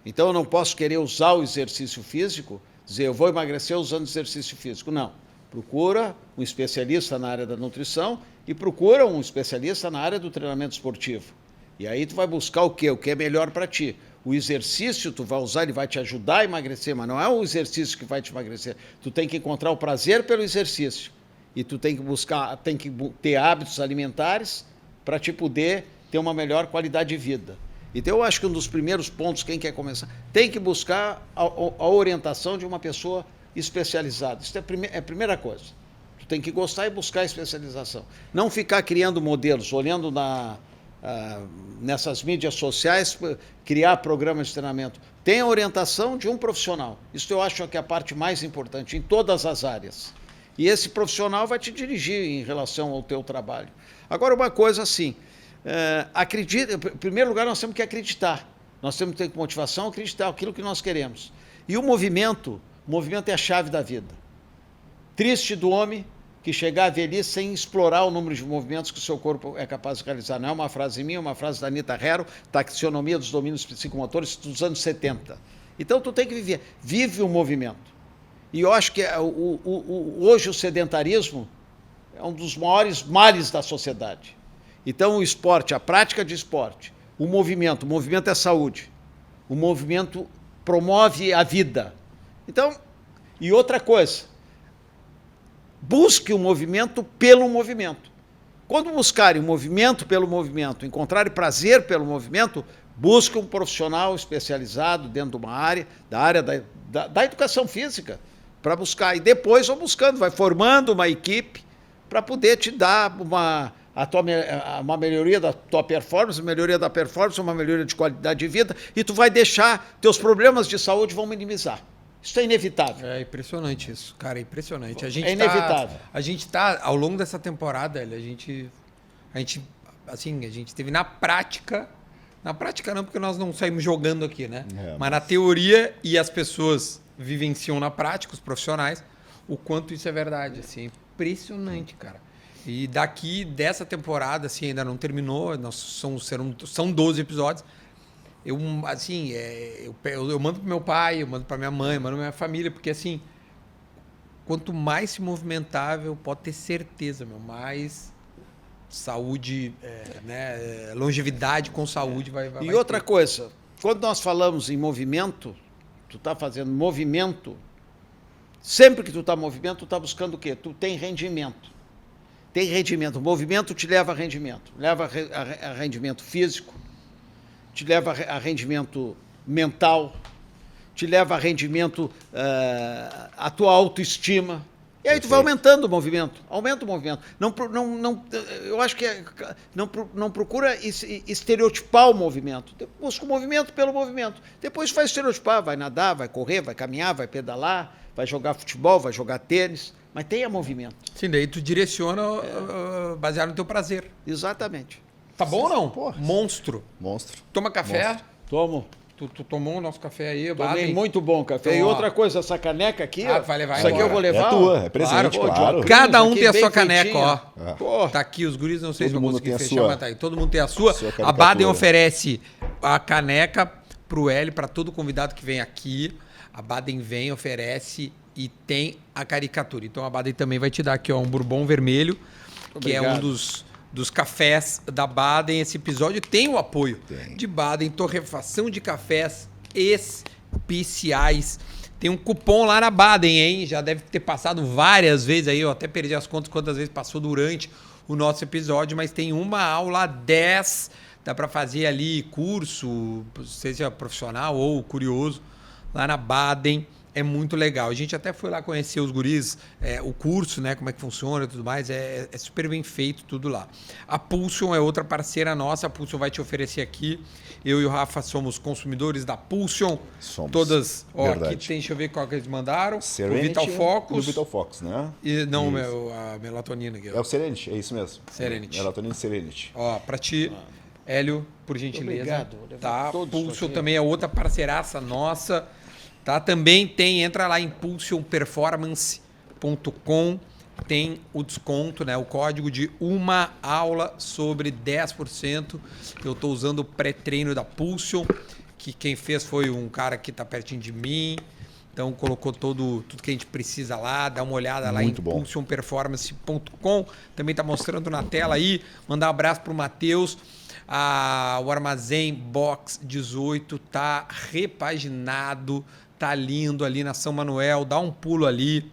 Então, eu não posso querer usar o exercício físico, dizer, eu vou emagrecer usando exercício físico. Não. Procura um especialista na área da nutrição e procura um especialista na área do treinamento esportivo. E aí tu vai buscar o quê? O que é melhor para ti. O exercício tu vai usar, ele vai te ajudar a emagrecer, mas não é o exercício que vai te emagrecer. Tu tem que encontrar o prazer pelo exercício. E tu tem que ter hábitos alimentares para te poder ter uma melhor qualidade de vida. Então, eu acho que um dos primeiros pontos, quem quer começar, tem que buscar a orientação de uma pessoa especializada. Isso é a primeira coisa. Tu tem que gostar e buscar a especialização. Não ficar criando modelos, olhando nessas mídias sociais, criar programas de treinamento. Tem a orientação de um profissional. Isso eu acho que é a parte mais importante, em todas as áreas. E esse profissional vai te dirigir em relação ao teu trabalho. Agora, uma coisa assim, acredita, em primeiro lugar, nós temos que acreditar. Nós temos que ter motivação, acreditar aquilo que nós queremos. E o movimento é a chave da vida. Triste do homem que chegar à velhice sem explorar o número de movimentos que o seu corpo é capaz de realizar. Não é uma frase minha, é uma frase da Anita Herro, Taxonomia dos Domínios Psicomotores, dos anos 70. Então, tu tem que viver. Vive o movimento. E eu acho que hoje o sedentarismo é um dos maiores males da sociedade. Então, o esporte, a prática de esporte, o movimento é saúde. O movimento promove a vida. Então, e outra coisa, busque o movimento pelo movimento. Quando buscarem o movimento pelo movimento, encontrarem prazer pelo movimento, busque um profissional especializado dentro de uma área, da educação física, para buscar. E depois vão buscando, vai formando uma equipe para poder te dar uma melhoria da tua performance, uma melhoria de qualidade de vida, e tu vai deixar, teus problemas de saúde vão minimizar. Isso é inevitável. É impressionante isso, cara, é impressionante. É inevitável. A gente tá, ao longo dessa temporada, a gente teve na prática não, porque nós não saímos jogando aqui, né? Mas na teoria, e as pessoas vivenciam na prática, os profissionais, o quanto isso é verdade, assim, é impressionante, cara. E dessa temporada, assim, ainda não terminou, são 12 episódios. Eu mando pro meu pai, eu mando pra minha mãe, eu mando pra minha família, porque assim, quanto mais se movimentar, eu posso ter certeza, mais saúde, longevidade com saúde vai E outra coisa, quando nós falamos em movimento, tu tá fazendo movimento, sempre que tu tá em movimento, tu tá buscando o quê? Tu tem rendimento. O movimento te leva a rendimento, a rendimento físico, te leva a rendimento mental, te leva a rendimento a tua autoestima. E aí tu vai aumentando o movimento, aumenta o movimento. Eu acho que não procura estereotipar o movimento. Busca o movimento pelo movimento. Depois vai estereotipar, vai nadar, vai correr, vai caminhar, vai pedalar, vai jogar futebol, vai jogar tênis, mas tenha movimento. Sim, daí tu direciona baseado no teu prazer. Exatamente. Tá bom ou não? Porra. Monstro. Toma café? Monstro. Tomo. Tu tomou o nosso café aí? Tomei muito bom café. Então, e outra coisa, essa caneca aqui, vai levar isso aqui embora. eu vou levar. É tua, é presente, claro. Cada um Aqui tem a bem sua caneca, feitinha. ó. Tá aqui, os guris, não sei se Todo vão mundo conseguir tem a fechar, sua. mas tá aí. Todo mundo tem a sua. Sua A caricatura. Baden oferece a caneca pro Hélio, para todo convidado que vem aqui. A Baden vem, oferece e tem a caricatura. Então a Baden também vai te dar aqui, ó, um bourbon vermelho, que é um dos cafés da Baden. Esse episódio tem o apoio de Baden, torrefação de cafés especiais. Tem um cupom lá na Baden, hein? Já deve ter passado várias vezes aí, eu até perdi as contas quantas vezes passou durante o nosso episódio, mas tem uma aula 10, dá para fazer ali curso, seja profissional ou curioso, lá na Baden. É muito legal. A gente até foi lá conhecer os guris, o curso, né? Como é que funciona e tudo mais. É super bem feito tudo lá. A Pulsion é outra parceira nossa. A Pulsion vai te oferecer aqui. Eu e o Rafa somos consumidores da Pulsion. Somos. Todas. Ó, Verdade. aqui tem, deixa eu ver qual que eles mandaram. Serenity, o Vital Focus. o Vital Focus, né? E, não, a melatonina aqui. É o Serenity, é isso mesmo. Serenity. Melatonina Serenity. Ó, pra ti, Hélio, por gentileza. Obrigado, vou levar Tá? todos Pulsion aqui. também é outra parceiraça nossa. Tá? Também entra lá em pulsionperformance.com, tem o desconto, né? O código de uma aula sobre 10%. Eu estou usando o pré-treino da Pulsion, que quem fez foi um cara que está pertinho de mim. Então colocou tudo que a gente precisa lá, dá uma olhada lá Muito em bom. pulsionperformance.com. Também está mostrando na tela aí. Mandar um abraço para o Matheus. O Armazém Box 18 tá repaginado, tá lindo ali na São Manuel, dá um pulo ali.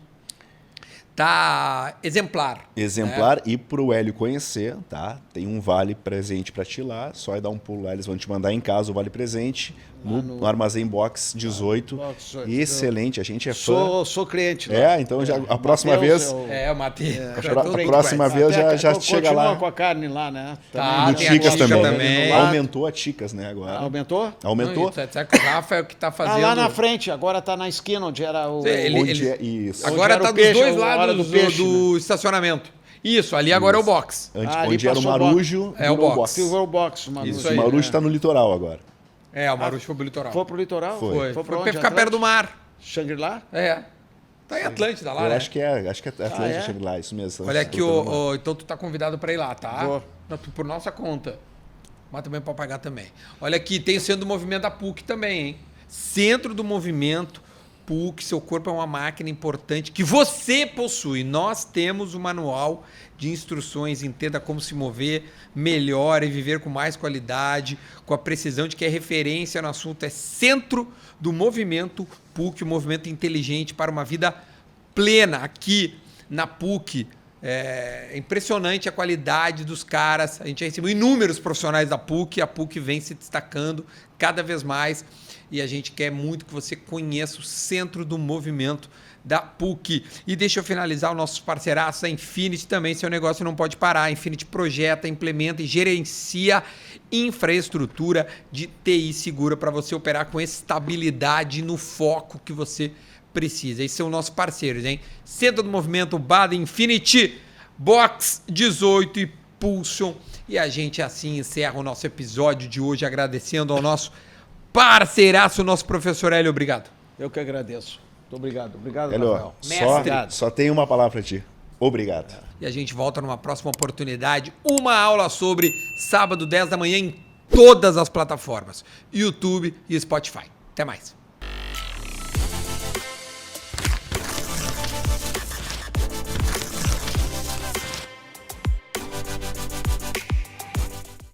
tá exemplar. Exemplar, e pro Hélio conhecer, tá? Tem um vale presente para ti lá, só é dar um pulo lá, eles vão te mandar em casa o vale presente no Armazém Box 18. Box 18. Excelente, a gente é fã. Sou cliente lá. Então já a próxima Mateus, vez, O Matheus. a próxima vez já chega lá. Continua com a carne lá, né? Tá, No tem a Ticas Tica também. também. Aumentou a Ticas, né, agora. Aumentou? Aumentou. Sabe que o Rafa é o que tá fazendo... lá na frente, agora tá na esquina onde era o... Isso. Agora era tá o dos peixe, dois a hora lados do peixe, do estacionamento. Isso, ali agora é o box. ali Onde era o passou o Marujo, É o virou box. Silver Box, mano. Isso O aí, Marujo tá no litoral agora. O Marujo foi pro litoral. Foi pro litoral? Foi. Foi pra Foi onde? ficar perto do mar. Shangri-La? Tá em Atlântida lá, Eu né? acho que é Atlântica é? chega lá, isso mesmo. Olha aqui, então tu tá convidado pra ir lá, tá? Vou. Não, por nossa conta. Mas também pra pagar também. Olha aqui, tem o Centro do Movimento da PUC também, hein? Centro do Movimento PUC, seu corpo é uma máquina importante que você possui. Nós temos o manual de instruções, entenda como se mover melhor e viver com mais qualidade, com a precisão de que a referência no assunto é Centro do Movimento PUC, um movimento inteligente para uma vida plena. Aqui na PUC, é impressionante a qualidade dos caras. A gente já recebeu inúmeros profissionais da PUC, a PUC vem se destacando cada vez mais e a gente quer muito que você conheça o Centro do Movimento da PUC. E deixa eu finalizar os nossos parceiraços, a Infinity também, seu negócio não pode parar. A Infinity projeta, implementa e gerencia infraestrutura de TI segura para você operar com estabilidade no foco que você precisa. Esses são nossos parceiros, hein? Centro do Movimento, Baden Infinity, Box 18 e Pulsion. E a gente assim encerra o nosso episódio de hoje agradecendo ao nosso parceiraço, nosso professor Hélio. Obrigado. Eu que agradeço. Muito obrigado. Obrigado, Hélio, Rafael. só tem uma palavra para ti. Obrigado. E a gente volta numa próxima oportunidade. Uma aula sobre sábado, 10 da manhã, em todas as plataformas: YouTube e Spotify. Até mais.